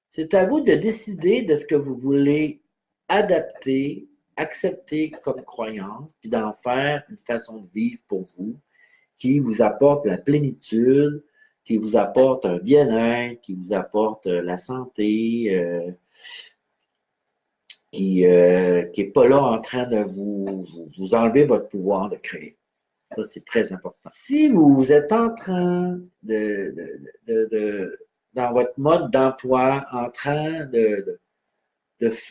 C'est à vous de décider de ce que vous voulez adapter, accepter comme croyance, puis d'en faire une façon de vivre pour vous qui vous apporte la plénitude, qui vous apporte un bien-être, qui vous apporte la santé, qui est pas là en train de vous enlever votre pouvoir de créer. Ça, c'est très important. Si vous êtes en train dans votre mode d'emploi, en train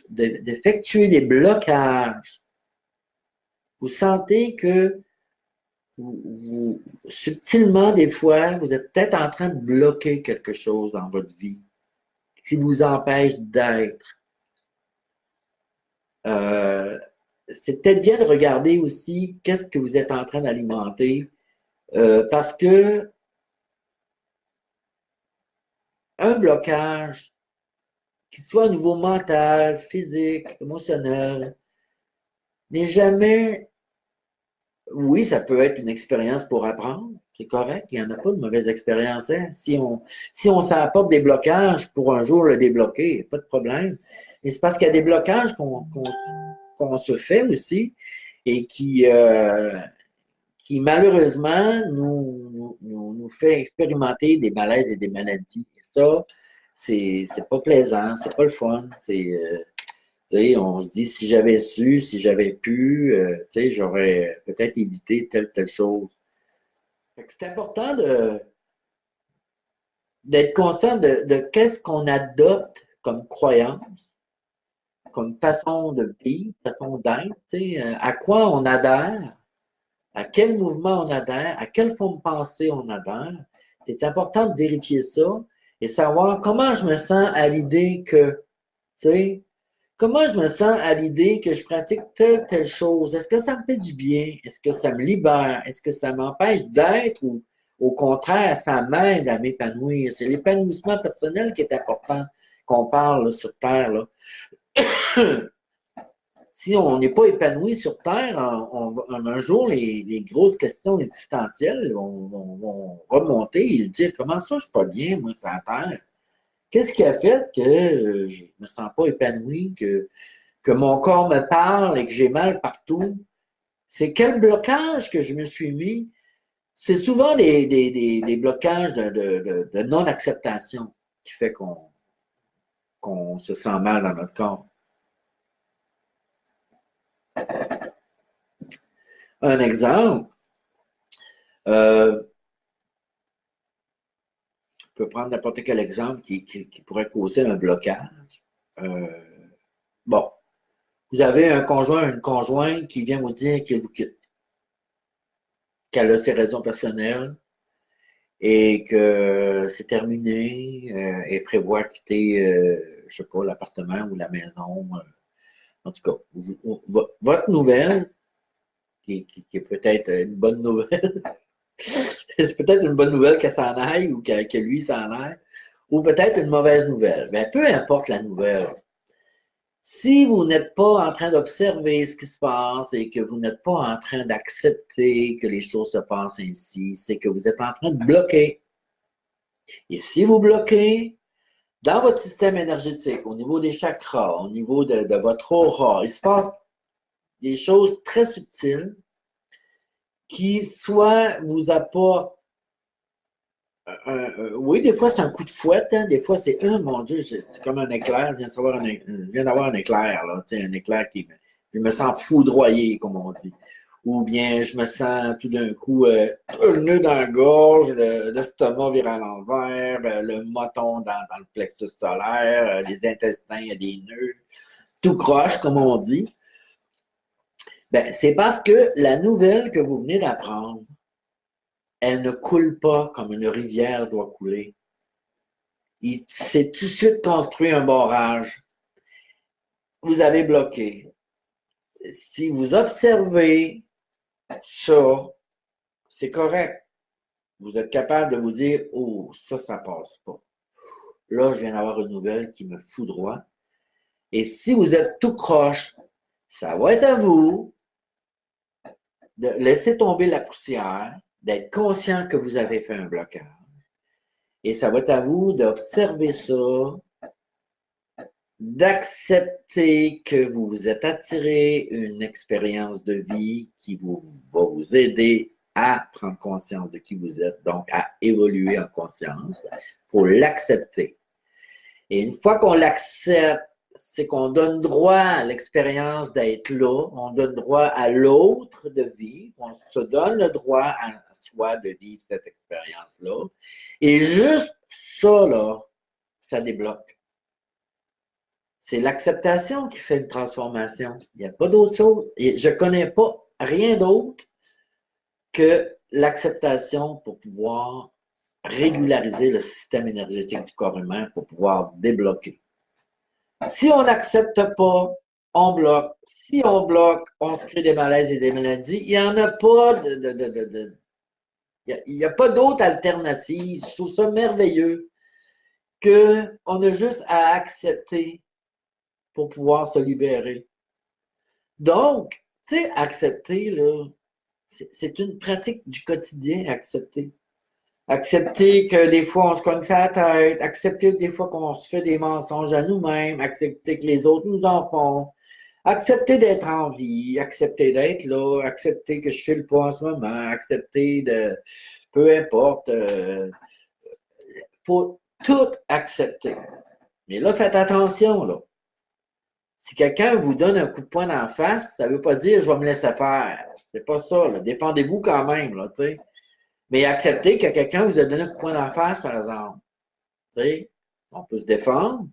d'effectuer des blocages, vous sentez que subtilement, des fois, vous êtes peut-être en train de bloquer quelque chose dans votre vie qui vous empêche d'être. C'est peut-être bien de regarder aussi qu'est-ce que vous êtes en train d'alimenter parce que un blocage, qu'il soit au niveau mental, physique, émotionnel, n'est jamais, oui, ça peut être une expérience pour apprendre, c'est correct, il n'y en a pas de mauvaise expérience. Hein? Si on s'apporte des blocages pour un jour le débloquer, pas de problème. Et c'est parce qu'il y a des blocages qu'on se fait aussi et qui malheureusement nous fait expérimenter des malaises et des maladies. Et ça, c'est pas plaisant, c'est pas le fun. Tu sais, on se dit, si j'avais su, si j'avais pu, tu sais, j'aurais peut-être évité telle chose. Fait que c'est important d'être conscient de qu'est-ce qu'on adopte comme croyance, comme façon de vivre, façon d'être, tu sais, à quoi on adhère, à quel mouvement on adhère, à quelle forme de pensée on adhère. C'est important de vérifier ça et savoir comment je me sens à l'idée que, tu sais, comment je me sens à l'idée que je pratique telle chose. Est-ce que ça me fait du bien? Est-ce que ça me libère? Est-ce que ça m'empêche d'être ou au contraire, ça m'aide à m'épanouir? C'est l'épanouissement personnel qui est important qu'on parle là, sur Terre. Là. Si on n'est pas épanoui sur Terre, un jour, les grosses questions existentielles vont remonter et dire comment ça, je suis pas bien, moi, sur la Terre? Qu'est-ce qui a fait que je me sens pas épanoui, que mon corps me parle et que j'ai mal partout? C'est quel blocage que je me suis mis? C'est souvent des blocages de non-acceptation qui fait qu'on se sent mal dans notre corps. Un exemple, on peut prendre n'importe quel exemple qui pourrait causer un blocage. Euh, bon, vous avez un conjoint, une conjointe qui vient vous dire qu'il vous quitte, qu'elle a ses raisons personnelles et que c'est terminé et prévoit quitter, je sais pas, l'appartement ou la maison. En tout cas, votre nouvelle, qui est peut-être une bonne nouvelle, c'est peut-être une bonne nouvelle qu'elle s'en aille ou que lui s'en aille, ou peut-être une mauvaise nouvelle. Mais peu importe la nouvelle. Si vous n'êtes pas en train d'observer ce qui se passe et que vous n'êtes pas en train d'accepter que les choses se passent ainsi, c'est que vous êtes en train de bloquer. Et si vous bloquez, dans votre système énergétique, au niveau des chakras, au niveau de votre aura, il se passe des choses très subtiles qui soit vous apportent oui, des fois c'est un coup de fouette, hein, des fois c'est mon Dieu, c'est comme un éclair, je viens d'avoir un éclair, là, un éclair je me sens foudroyé, comme on dit. Ou bien je me sens tout d'un coup le nœud dans la gorge, l'estomac vire à l'envers, le moton dans le plexus solaire, les intestins, il y a des nœuds, tout croche, comme on dit. Ben, c'est parce que la nouvelle que vous venez d'apprendre, elle ne coule pas comme une rivière doit couler. Il s'est tout de suite construit un barrage. Vous avez bloqué. Si vous observez ça, c'est correct. Vous êtes capable de vous dire, oh, ça passe pas. Là, je viens d'avoir une nouvelle qui me foudroie. Et si vous êtes tout croche, ça va être à vous de laisser tomber la poussière, d'être conscient que vous avez fait un blocage. Et ça va être à vous d'observer ça, d'accepter que vous vous êtes attiré une expérience de vie qui va vous aider à prendre conscience de qui vous êtes, donc à évoluer en conscience. Il faut l'accepter. Et une fois qu'on l'accepte, c'est qu'on donne droit à l'expérience d'être là, on donne droit à l'autre de vivre, on se donne le droit à soi de vivre cette expérience-là. Et juste ça, là, ça débloque. C'est l'acceptation qui fait une transformation. Il n'y a pas d'autre chose. Et je ne connais pas rien d'autre que l'acceptation pour pouvoir régulariser le système énergétique du corps humain, pour pouvoir débloquer. Si on n'accepte pas, on bloque. Si on bloque, on se crée des malaises et des maladies. Il n'y en a pas il n'y a pas d'autre alternative. Je trouve ça merveilleux qu'on a juste à accepter pour pouvoir se libérer. Donc, tu sais, accepter, là, c'est une pratique du quotidien, accepter. Accepter que des fois, on se cogne sa tête, accepter que des fois qu'on se fait des mensonges à nous-mêmes, accepter que les autres nous en font, Accepter d'être en vie, accepter d'être là, accepter que je file pas en ce moment, accepter de. Peu importe. Faut tout accepter. Mais là, faites attention, là. Si quelqu'un vous donne un coup de poing d'en face, ça ne veut pas dire je vais me laisser faire. C'est pas ça, là. Défendez-vous quand même, là, tu sais. Mais acceptez que quelqu'un vous a donné un coup de poing d'en face, par exemple. Tu sais. On peut se défendre,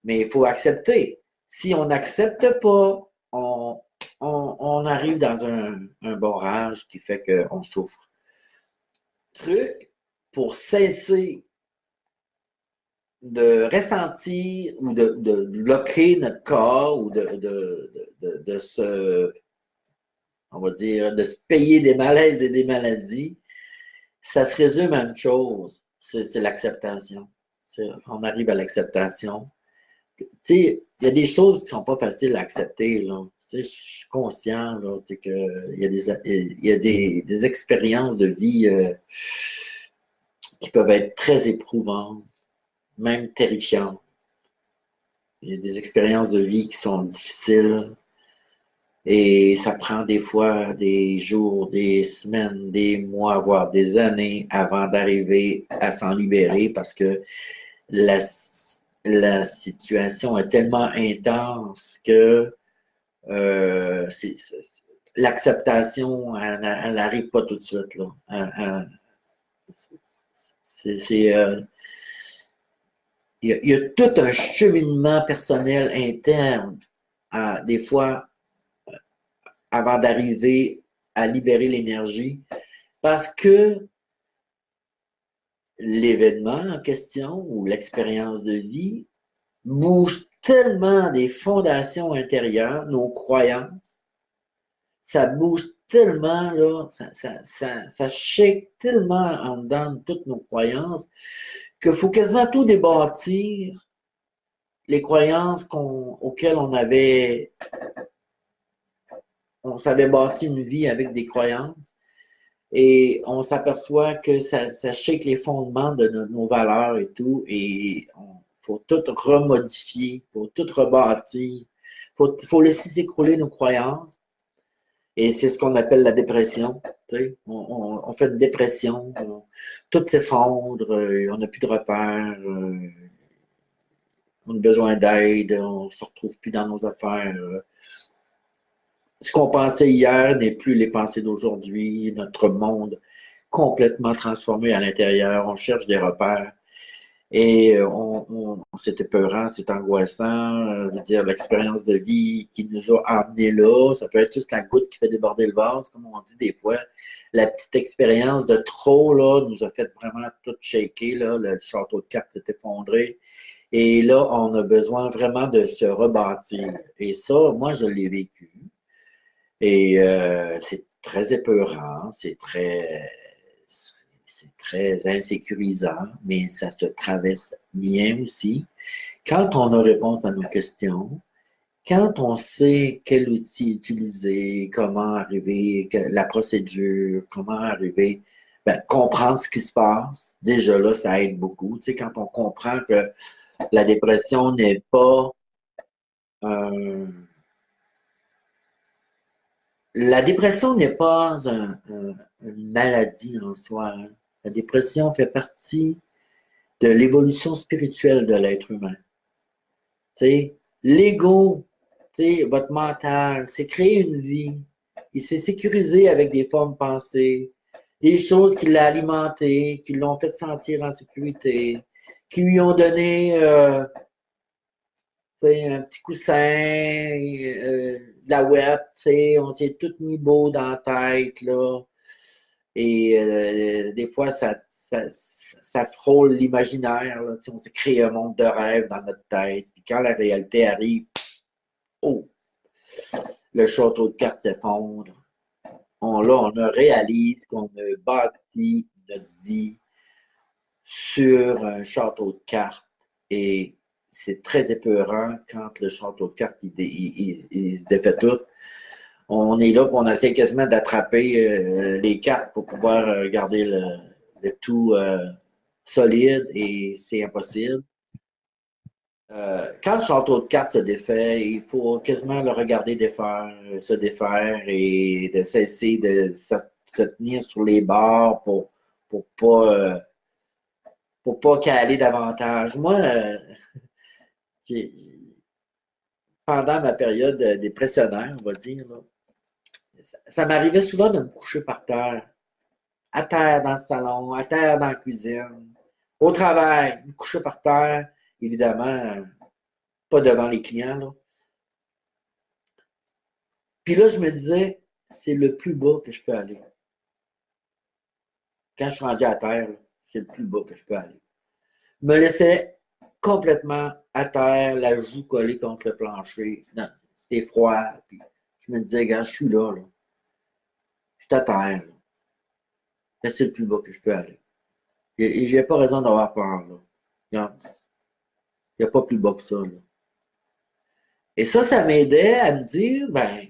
mais il faut accepter. Si on n'accepte pas, on arrive dans un borrage qui fait qu'on souffre. Truc pour cesser de ressentir ou de bloquer notre corps ou de se, on va dire, de se payer des malaises et des maladies, ça se résume à une chose, c'est l'acceptation. On arrive à l'acceptation. Tu sais, il y a des choses qui sont pas faciles à accepter, là. Tu sais, je suis conscient, là, que il y a des expériences de vie qui peuvent être très éprouvantes, même terrifiantes. Il y a des expériences de vie qui sont difficiles et ça prend des fois des jours, des semaines, des mois, voire des années avant d'arriver à s'en libérer parce que la, la situation est tellement intense que euh, l'acceptation, elle n'arrive pas tout de suite. Là. C'est, il y a tout un cheminement personnel interne, des fois, avant d'arriver à libérer l'énergie, parce que l'événement en question ou l'expérience de vie bouge tellement des fondations intérieures, nos croyances, ça bouge tellement, là, ça shake tellement en dedans de toutes nos croyances qu'il faut quasiment tout débâtir, les croyances auxquelles on s'avait bâti une vie avec des croyances et on s'aperçoit que ça shake les fondements de nos valeurs et tout et faut tout remodifier, faut tout rebâtir, faut laisser s'écrouler nos croyances et c'est ce qu'on appelle la dépression. Tu sais. On fait une dépression, tout s'effondre, on n'a plus de repères, on a besoin d'aide, on ne se retrouve plus dans nos affaires. Ce qu'on pensait hier n'est plus les pensées d'aujourd'hui. Notre monde complètement transformé à l'intérieur. On cherche des repères. Et c'est épeurant, c'est angoissant. Je veux dire, l'expérience de vie qui nous a amenés là, ça peut être juste la goutte qui fait déborder le vase, comme on dit des fois. La petite expérience de trop, là, nous a fait vraiment tout shaker, là. Le château de cartes s'est effondré. Et là, on a besoin vraiment de se rebâtir. Et ça, moi, je l'ai vécu. Et c'est très épeurant, c'est très insécurisant, mais ça se traverse bien aussi. Quand on a réponse à nos questions, quand on sait quel outil utiliser, comment arriver, la procédure, comment arriver, ben, comprendre ce qui se passe, déjà là, ça aide beaucoup. Tu sais, quand on comprend que la dépression n'est pas la dépression n'est pas une maladie en soi. Hein. La dépression fait partie de l'évolution spirituelle de l'être humain. T'sais, l'ego, votre mental, c'est créer une vie. Il s'est sécurisé avec des formes pensées, des choses qui l'ont alimenté, qui l'ont fait sentir en sécurité, qui lui ont donné un petit coussin, de la ouette, on s'est tout mis beau dans la tête, là. Et des fois, ça frôle l'imaginaire, là. On s'est créé un monde de rêve dans notre tête. Puis quand la réalité arrive, oh, le château de cartes s'effondre. On réalise qu'on a bâti notre vie sur un château de cartes et c'est très épeurant quand le château de cartes il défait tout. On est là, on essaie quasiment d'attraper les cartes pour pouvoir garder le tout solide et c'est impossible. Quand le château de cartes se défait, il faut quasiment le regarder défaire, se défaire et de cesser de se tenir sur les bords pour pas, euh, pour pas caler davantage. Moi, pendant ma période dépressionnaire, on va dire, là, ça m'arrivait souvent de me coucher par terre, à terre dans le salon, à terre dans la cuisine, au travail, me coucher par terre, évidemment, pas devant les clients, là. Puis là, je me disais, c'est le plus bas que je peux aller. Quand je suis rendu à terre, c'est le plus bas que je peux aller. Je me laissais complètement à terre, la joue collée contre le plancher. Non, c'était froid. Puis je me disais, gars, je suis là, là. Je suis à terre, là. C'est le plus bas que je peux aller. Et j'ai pas raison d'avoir peur, là. Non, il n'y a pas plus bas que ça, là. Et ça m'aidait à me dire, ben,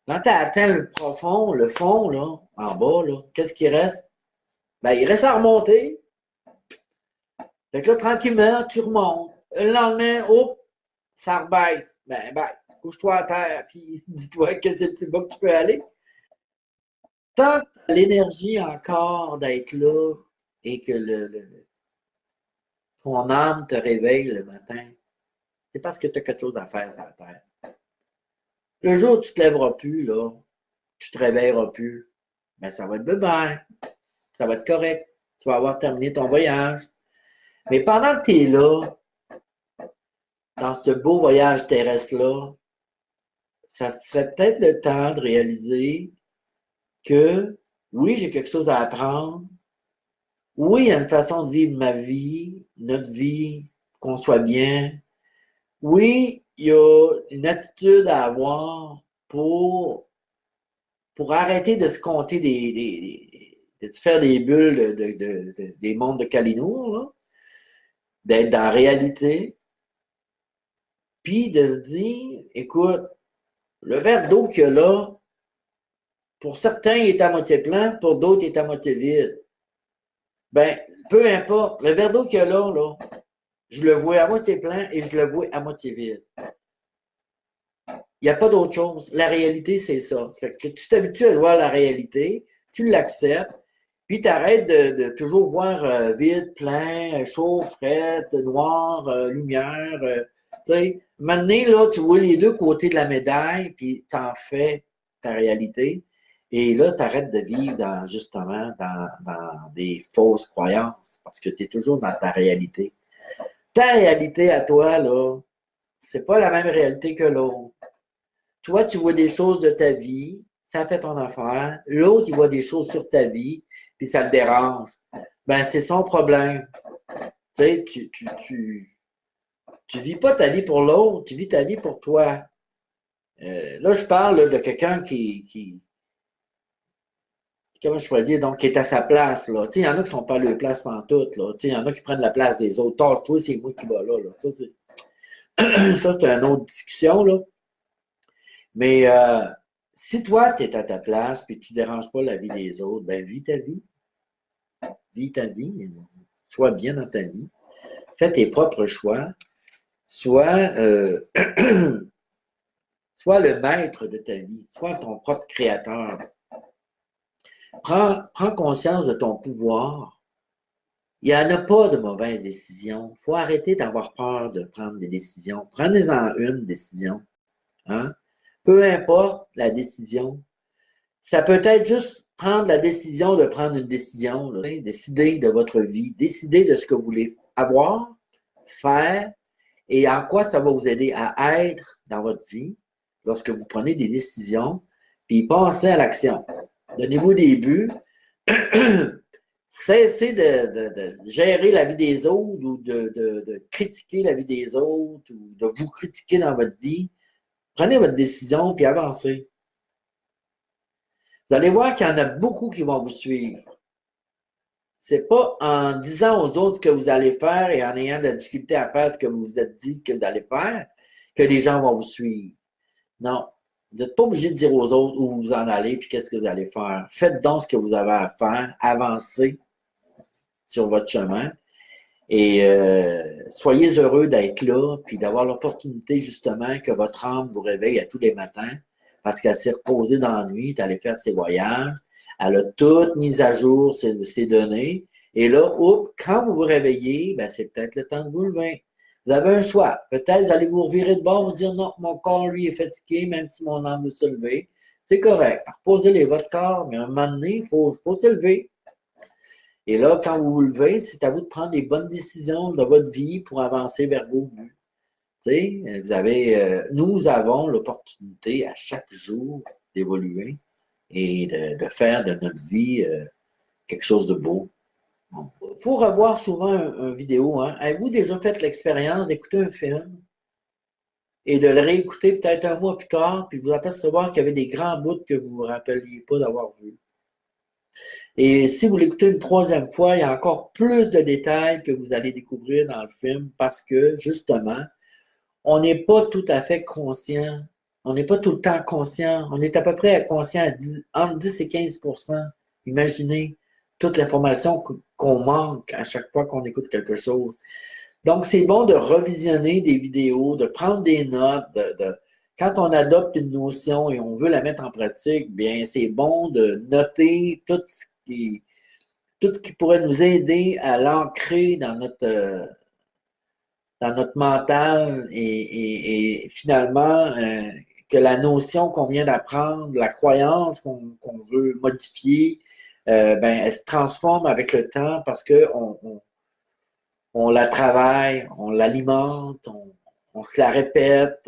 quand tu as atteint le profond, le fond, là, en bas, là, qu'est-ce qui reste? Ben, il reste à remonter. Fait que là, tranquillement, tu remontes. Le lendemain, hop, ça rebaisse. Ben, couche-toi à terre, puis dis-toi que c'est le plus bas que tu peux aller. Tant que t'as l'énergie encore d'être là et que ton âme te réveille le matin, c'est parce que tu as quelque chose à faire sur la terre. Le jour où tu te lèveras plus, là, tu te réveilleras plus, ben ça va être bien, ça va être correct. Tu vas avoir terminé ton voyage. Mais pendant que tu es là, dans ce beau voyage terrestre-là, ça serait peut-être le temps de réaliser que oui, j'ai quelque chose à apprendre. Oui, il y a une façon de vivre ma vie, notre vie, qu'on soit bien. Oui, il y a une attitude à avoir pour, pour arrêter de se compter de se faire des bulles des mondes de Kalinour, là, d'être dans la réalité, puis de se dire, écoute, le verre d'eau qu'il y a là, pour certains, il est à moitié plein, pour d'autres, il est à moitié vide. Ben, peu importe. Le verre d'eau qu'il y a là, je le vois à moitié plein et je le vois à moitié vide. Il n'y a pas d'autre chose. La réalité, c'est ça. Ça fait que tu t'habitues à voir la réalité, tu l'acceptes, puis tu arrêtes de toujours voir vide, plein, chaud, frais, noir, lumière. Tu sais, maintenant, là, tu vois les deux côtés de la médaille, puis tu en fais ta réalité. Et là, tu arrêtes de vivre justement dans des fausses croyances, parce que tu es toujours dans ta réalité. Ta réalité à toi, là, c'est pas la même réalité que l'autre. Toi, tu vois des choses de ta vie, ça fait ton affaire. L'autre, il voit des choses sur ta vie, puis ça le dérange. Ben, c'est son problème. Tu sais, tu vis pas ta vie pour l'autre, tu vis ta vie pour toi. Là, je parle là, de quelqu'un comment je pourrais dire, donc, qui est à sa place, là. Tu sais, il y en a qui sont pas à leur place pantoute, là. Tu sais, il y en a qui prennent la place des autres. Toi, c'est moi qui va là, là. Ça, c'est une autre discussion, là. Mais si toi, tu es à ta place et tu ne déranges pas la vie des autres, ben vis ta vie, sois bien dans ta vie, fais tes propres choix, sois, sois le maître de ta vie, sois ton propre créateur. Prends conscience de ton pouvoir. Il n'y en a pas de mauvaises décisions. Il faut arrêter d'avoir peur de prendre des décisions. Prenez-en une décision. Hein? Peu importe la décision, ça peut être juste prendre la décision de prendre une décision, là, décider de votre vie, décider de ce que vous voulez avoir, faire et en quoi ça va vous aider à être dans votre vie lorsque vous prenez des décisions, puis pensez à l'action. Donnez-vous des buts. Cessez de gérer la vie des autres ou de critiquer la vie des autres ou de vous critiquer dans votre vie. Prenez votre décision puis avancez. Vous allez voir qu'il y en a beaucoup qui vont vous suivre. C'est pas en disant aux autres ce que vous allez faire et en ayant de la difficulté à faire ce que vous vous êtes dit que vous allez faire que les gens vont vous suivre. Non. Vous n'êtes pas obligé de dire aux autres où vous en allez et qu'est-ce que vous allez faire. Faites donc ce que vous avez à faire, avancez sur votre chemin Et soyez heureux d'être là, puis d'avoir l'opportunité justement que votre âme vous réveille à tous les matins, parce qu'elle s'est reposée dans la nuit, est allée faire ses voyages, elle a tout mis à jour ses données, et là, oups, quand vous vous réveillez, ben, c'est peut-être le temps de vous lever. Vous avez un choix. Peut-être allez vous revirer de bord, vous dire non, mon corps, lui, est fatigué, même si mon âme veut se lever. C'est correct. Reposez-les votre corps, mais à un moment donné, il faut se lever. Et là, quand vous vous levez, c'est à vous de prendre les bonnes décisions de votre vie pour avancer vers vos buts. Tu sais, nous avons l'opportunité à chaque jour d'évoluer et de faire de notre vie quelque chose de beau. Il faut revoir souvent un vidéo. Hein. Avez-vous déjà fait l'expérience d'écouter un film et de le réécouter peut-être un mois plus tard, puis vous apercevoir qu'il y avait des grands bouts que vous ne vous rappeliez pas d'avoir vus? Et si vous l'écoutez une troisième fois, il y a encore plus de détails que vous allez découvrir dans le film parce que, justement, on n'est pas tout à fait conscient. On n'est pas tout le temps conscient. On est à peu près conscient entre 10 et 15%. Imaginez toute l'information qu'on manque à chaque fois qu'on écoute quelque chose. Donc, c'est bon de revisionner des vidéos, de prendre des notes, quand on adopte une notion et on veut la mettre en pratique, bien, c'est bon de noter tout ce qui pourrait nous aider à l'ancrer dans notre mental et finalement que la notion qu'on vient d'apprendre, la croyance qu'on veut modifier, ben, elle se transforme avec le temps parce on la travaille, on l'alimente, on se la répète,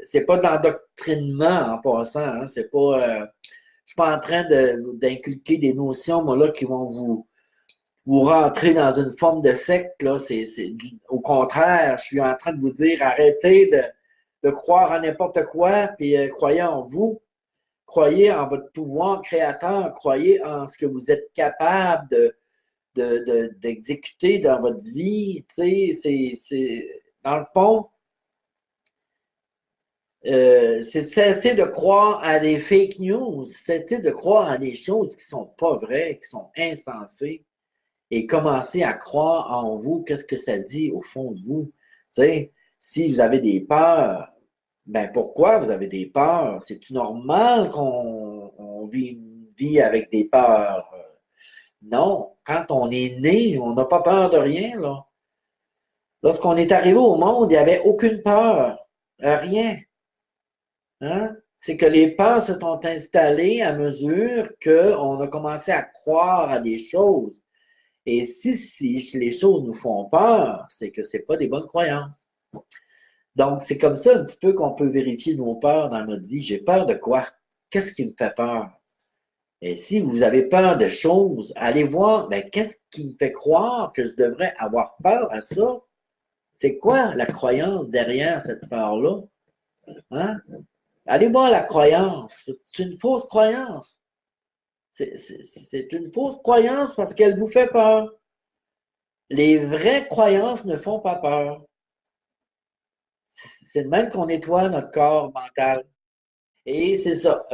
c'est pas d'endoctrinement en passant, hein, c'est pas, je suis pas en train d'inculquer des notions, moi, là, qui vont vous rentrer dans une forme de secte, là, au contraire, je suis en train de vous dire, arrêtez de croire en n'importe quoi, puis croyez en vous, croyez en votre pouvoir créateur, croyez en ce que vous êtes capable d'exécuter dans votre vie. Tu sais, dans le fond, c'est cesser de croire à des fake news, cesser de croire à des choses qui sont pas vraies, qui sont insensées, et commencer à croire en vous, qu'est-ce que ça dit au fond de vous. Tu sais, si vous avez des peurs, ben pourquoi vous avez des peurs? C'est-tu normal qu'on vit une vie avec des peurs? Non, quand on est né, on n'a pas peur de rien, là. Lorsqu'on est arrivé au monde, il n'y avait aucune peur, rien. Hein? C'est que les peurs se sont installées à mesure qu'on a commencé à croire à des choses. Et si les choses nous font peur, c'est que ce n'est pas des bonnes croyances. Donc, c'est comme ça un petit peu qu'on peut vérifier nos peurs dans notre vie. J'ai peur de quoi? Qu'est-ce qui me fait peur? Et si vous avez peur de choses, allez voir, ben, qu'est-ce qui me fait croire que je devrais avoir peur à ça? C'est quoi la croyance derrière cette peur-là? Hein? Allez voir la croyance. C'est une fausse croyance. C'est une fausse croyance parce qu'elle vous fait peur. Les vraies croyances ne font pas peur. C'est le même qu'on nettoie notre corps mental. Et c'est ça.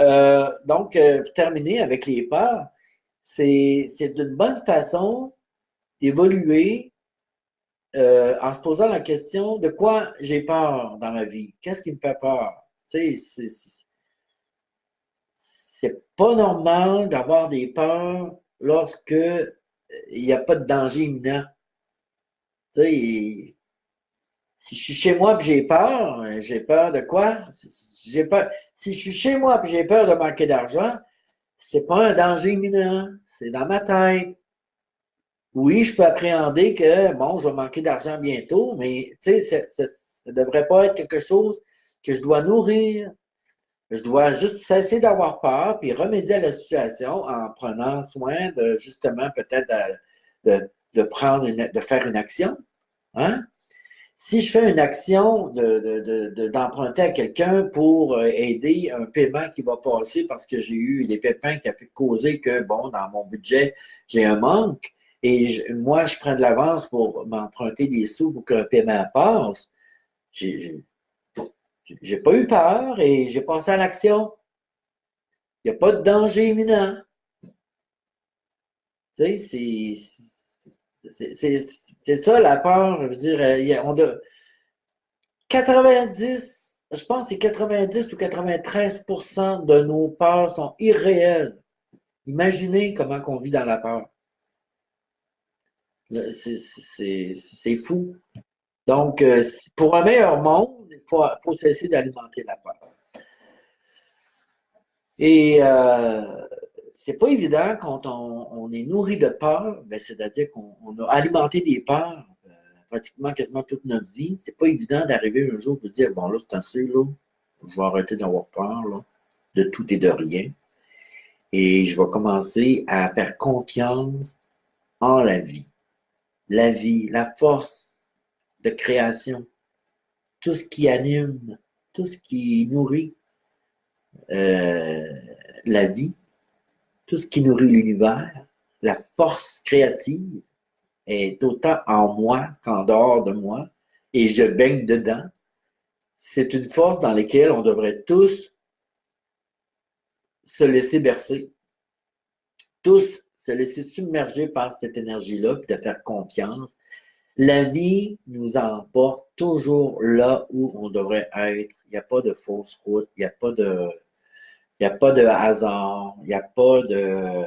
Donc, pour terminer avec les peurs, c'est une bonne façon d'évoluer en se posant la question de quoi j'ai peur dans ma vie? Qu'est-ce qui me fait peur? Tu sais, c'est pas normal d'avoir des peurs lorsque il n'y a pas de danger imminent. Tu sais, si je suis chez moi et j'ai peur de quoi? J'ai peur. Si je suis chez moi et j'ai peur de manquer d'argent, c'est pas un danger imminent. C'est dans ma tête. Oui, je peux appréhender que, bon, je vais manquer d'argent bientôt, mais tu sais, ça ne devrait pas être quelque chose que je dois nourrir. Je dois juste cesser d'avoir peur puis remédier à la situation en prenant soin de, justement, peut-être de faire une action. Hein? Si je fais une action d'emprunter à quelqu'un pour aider un paiement qui va passer parce que j'ai eu des pépins qui a fait causer que, bon, dans mon budget, j'ai un manque et moi, je prends de l'avance pour m'emprunter des sous pour qu'un paiement passe, j'ai j'ai pas eu peur et j'ai passé à l'action. Il n'y a pas de danger imminent. Tu sais, C'est ça la peur, je veux dire, 90, je pense que c'est 90 ou 93% de nos peurs sont irréelles. Imaginez comment on vit dans la peur. C'est fou. Donc, pour un meilleur monde, faut cesser d'alimenter la peur. Et c'est pas évident quand on est nourri de peur, ben, c'est-à-dire qu'on a alimenté des peurs pratiquement quasiment toute notre vie. C'est pas évident d'arriver un jour et de dire bon là, c'est assez, là, je vais arrêter d'avoir peur là, de tout et de rien. Et je vais commencer à faire confiance en la vie. La vie, la force de création, tout ce qui anime, tout ce qui nourrit euh, la vie, tout ce qui nourrit l'univers, la force créative est autant en moi qu'en dehors de moi, et je baigne dedans. C'est une force dans laquelle on devrait tous se laisser bercer, tous se laisser submerger par cette énergie-là, puis de faire confiance. La vie nous emporte toujours là où on devrait être. Il n'y a pas de fausse route, il n'y a pas de hasard, il n'y a pas de,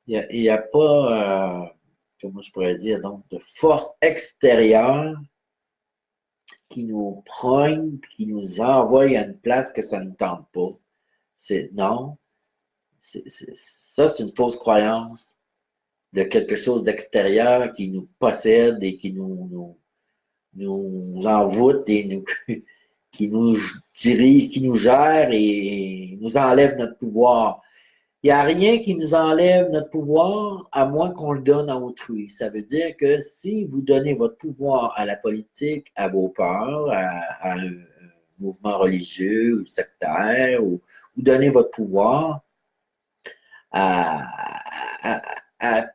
il y a pas, comment je pourrais dire, donc, de force extérieure qui nous prenne, qui nous envoie à une place que ça ne tente pas. Non, ça, c'est une fausse croyance de quelque chose d'extérieur qui nous possède et qui nous envoûte et qui nous dirige, qui nous gère et nous enlève notre pouvoir. Il n'y a rien qui nous enlève notre pouvoir à moins qu'on le donne à autrui. Ça veut dire que si vous donnez votre pouvoir à la politique, à vos peurs, à un mouvement religieux ou sectaire, ou vous donnez votre pouvoir à, à,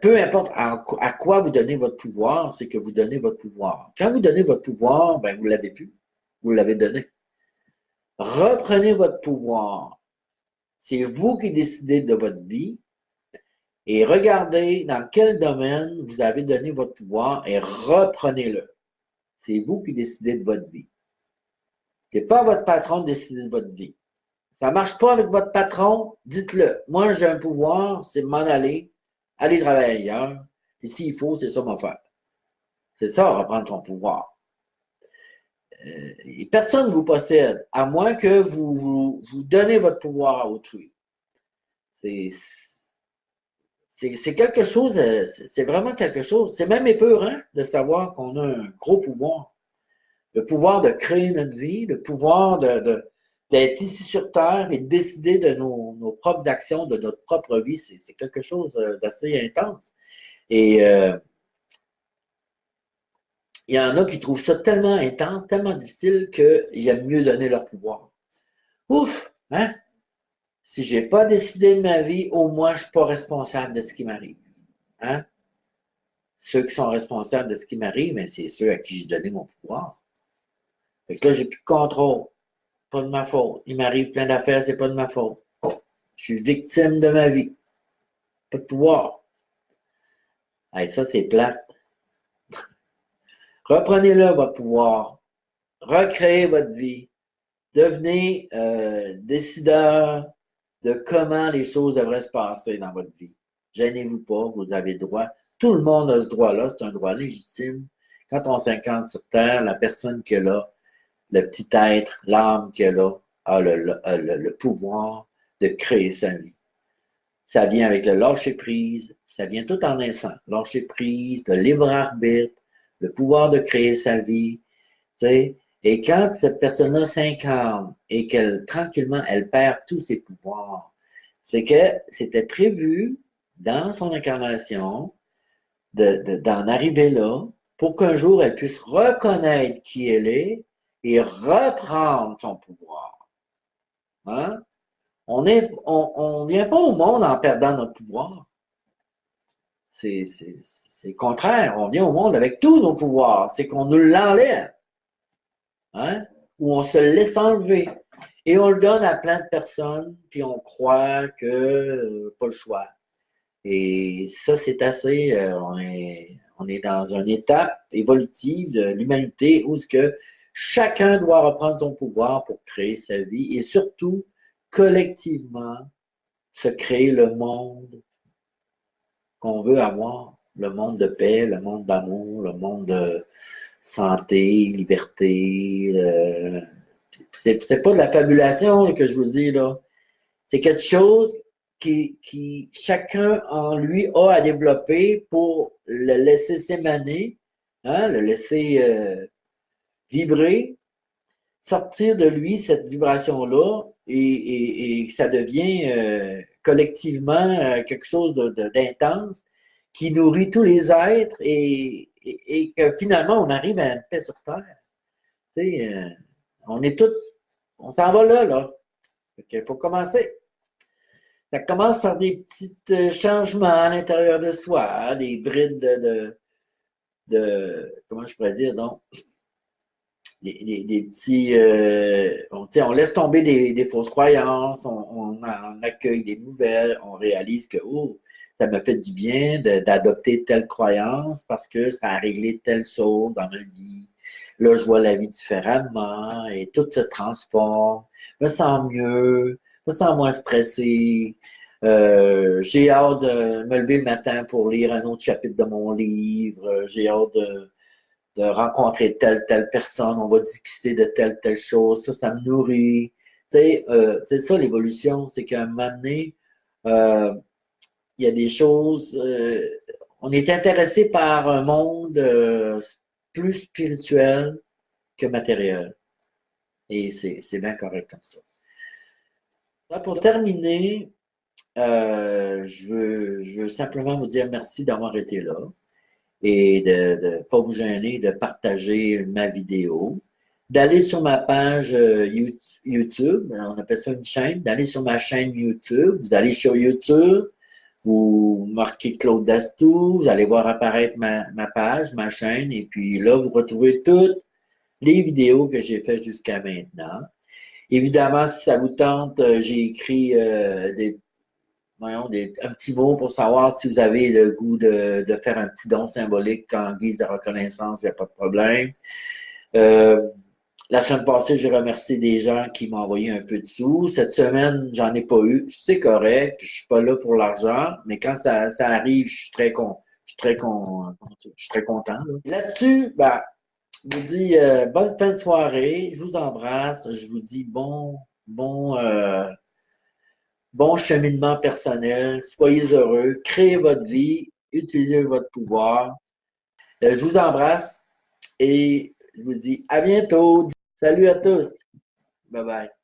peu importe à quoi vous donnez votre pouvoir, c'est que vous donnez votre pouvoir. Quand vous donnez votre pouvoir, ben vous ne l'avez plus. Vous l'avez donné. Reprenez votre pouvoir. C'est vous qui décidez de votre vie et regardez dans quel domaine vous avez donné votre pouvoir et reprenez-le. C'est vous qui décidez de votre vie. Ce n'est pas votre patron de décider de votre vie. Ça ne marche pas avec votre patron, dites-le. Moi, j'ai un pouvoir, c'est de m'en aller travailler ailleurs. Et s'il faut, c'est ça mon faire. C'est ça, reprendre son pouvoir. Et personne ne vous possède, à moins que vous donnez votre pouvoir à autrui. C'est quelque chose, c'est vraiment quelque chose. C'est même épeurant de savoir qu'on a un gros pouvoir. Le pouvoir de créer notre vie, le pouvoir d'être ici sur Terre et de décider de nos propres actions, de notre propre vie. C'est quelque chose d'assez intense. Et il y en a qui trouvent ça tellement intense, tellement difficile qu'ils aiment mieux donner leur pouvoir. Ouf! Hein? Si j'ai pas décidé de ma vie, au moins je suis pas responsable de ce qui m'arrive. Hein? Ceux qui sont responsables de ce qui m'arrive, ben, c'est ceux à qui j'ai donné mon pouvoir. Fait que là, j'ai plus de contrôle. Pas de ma faute. Il m'arrive plein d'affaires, c'est pas de ma faute. Je suis victime de ma vie. Pas de pouvoir. Hey, ça, c'est plate. Reprenez-le, votre pouvoir. Recréez votre vie. Devenez décideur de comment les choses devraient se passer dans votre vie. Gênez-vous pas, vous avez le droit. Tout le monde a ce droit-là, c'est un droit légitime. Quand on s'incarne sur Terre, la personne qui est là, le petit être, l'âme qui est là, a le pouvoir de créer sa vie. Ça vient avec le lâcher-prise, ça vient tout en naissant. Lâcher-prise, le libre arbitre, le pouvoir de créer sa vie, tu sais. Et quand cette personne-là s'incarne et qu'elle, tranquillement, elle perd tous ses pouvoirs, c'est que c'était prévu dans son incarnation d'en arriver là pour qu'un jour elle puisse reconnaître qui elle est et reprendre son pouvoir. Hein? On vient pas au monde en perdant notre pouvoir. C'est le contraire. On vient au monde avec tous nos pouvoirs. C'est qu'on nous l'enlève. Hein? Ou on se laisse enlever. Et on le donne à plein de personnes, puis on croit que pas le choix. Et ça, c'est assez, on est dans une étape évolutive de l'humanité où ce que chacun doit reprendre son pouvoir pour créer sa vie et surtout, collectivement, se créer le monde qu'on veut avoir, le monde de paix, le monde d'amour, le monde de santé, liberté. C'est pas de la fabulation là, que je vous dis là. C'est quelque chose qui chacun en lui a à développer pour le laisser s'émaner, hein, le laisser vibrer, sortir de lui cette vibration-là et que ça devient collectivement quelque chose d'intense qui nourrit tous les êtres et que finalement on arrive à une paix sur Terre. Tu sais, on est tous, on s'en va là, là. Il faut commencer. Ça commence par des petits changements à l'intérieur de soi, hein, des brides comment je pourrais dire, donc, des petits, on laisse tomber des fausses croyances, on accueille des nouvelles, on réalise que, oh, ça me fait du bien d'adopter telle croyance parce que ça a réglé telle chose dans ma vie. Là, je vois la vie différemment et tout se transforme. Je me sens mieux, je me sens moins stressé. J'ai hâte de me lever le matin pour lire un autre chapitre de mon livre. J'ai hâte de rencontrer telle personne. On va discuter de telle chose. Ça me nourrit. Tu sais, c'est ça l'évolution, c'est qu'à un moment donné, euh, il y a des choses. On est intéressé par un monde plus spirituel que matériel. Et c'est bien correct comme ça. Là, pour terminer, je veux simplement vous dire merci d'avoir été là et de ne pas vous gêner de partager ma vidéo, d'aller sur ma page YouTube, on appelle ça une chaîne, d'aller sur ma chaîne YouTube, vous allez sur YouTube, vous marquez Claude Dastou, vous allez voir apparaître ma page, ma chaîne, et puis là, vous retrouvez toutes les vidéos que j'ai faites jusqu'à maintenant. Évidemment, si ça vous tente, j'ai écrit un petit mot pour savoir si vous avez le goût de faire un petit don symbolique en guise de reconnaissance, il n'y a pas de problème. Euh, la semaine passée, j'ai remercié des gens qui m'ont envoyé un peu de sous. Cette semaine, j'en ai pas eu. C'est correct, je suis pas là pour l'argent, mais quand ça arrive, je suis très je suis très content. Là-dessus, ben, je vous dis bonne fin de soirée. Je vous embrasse. Je vous dis bon cheminement personnel. Soyez heureux. Créez votre vie. Utilisez votre pouvoir. Je vous embrasse et je vous dis à bientôt. Salut à tous. Bye bye.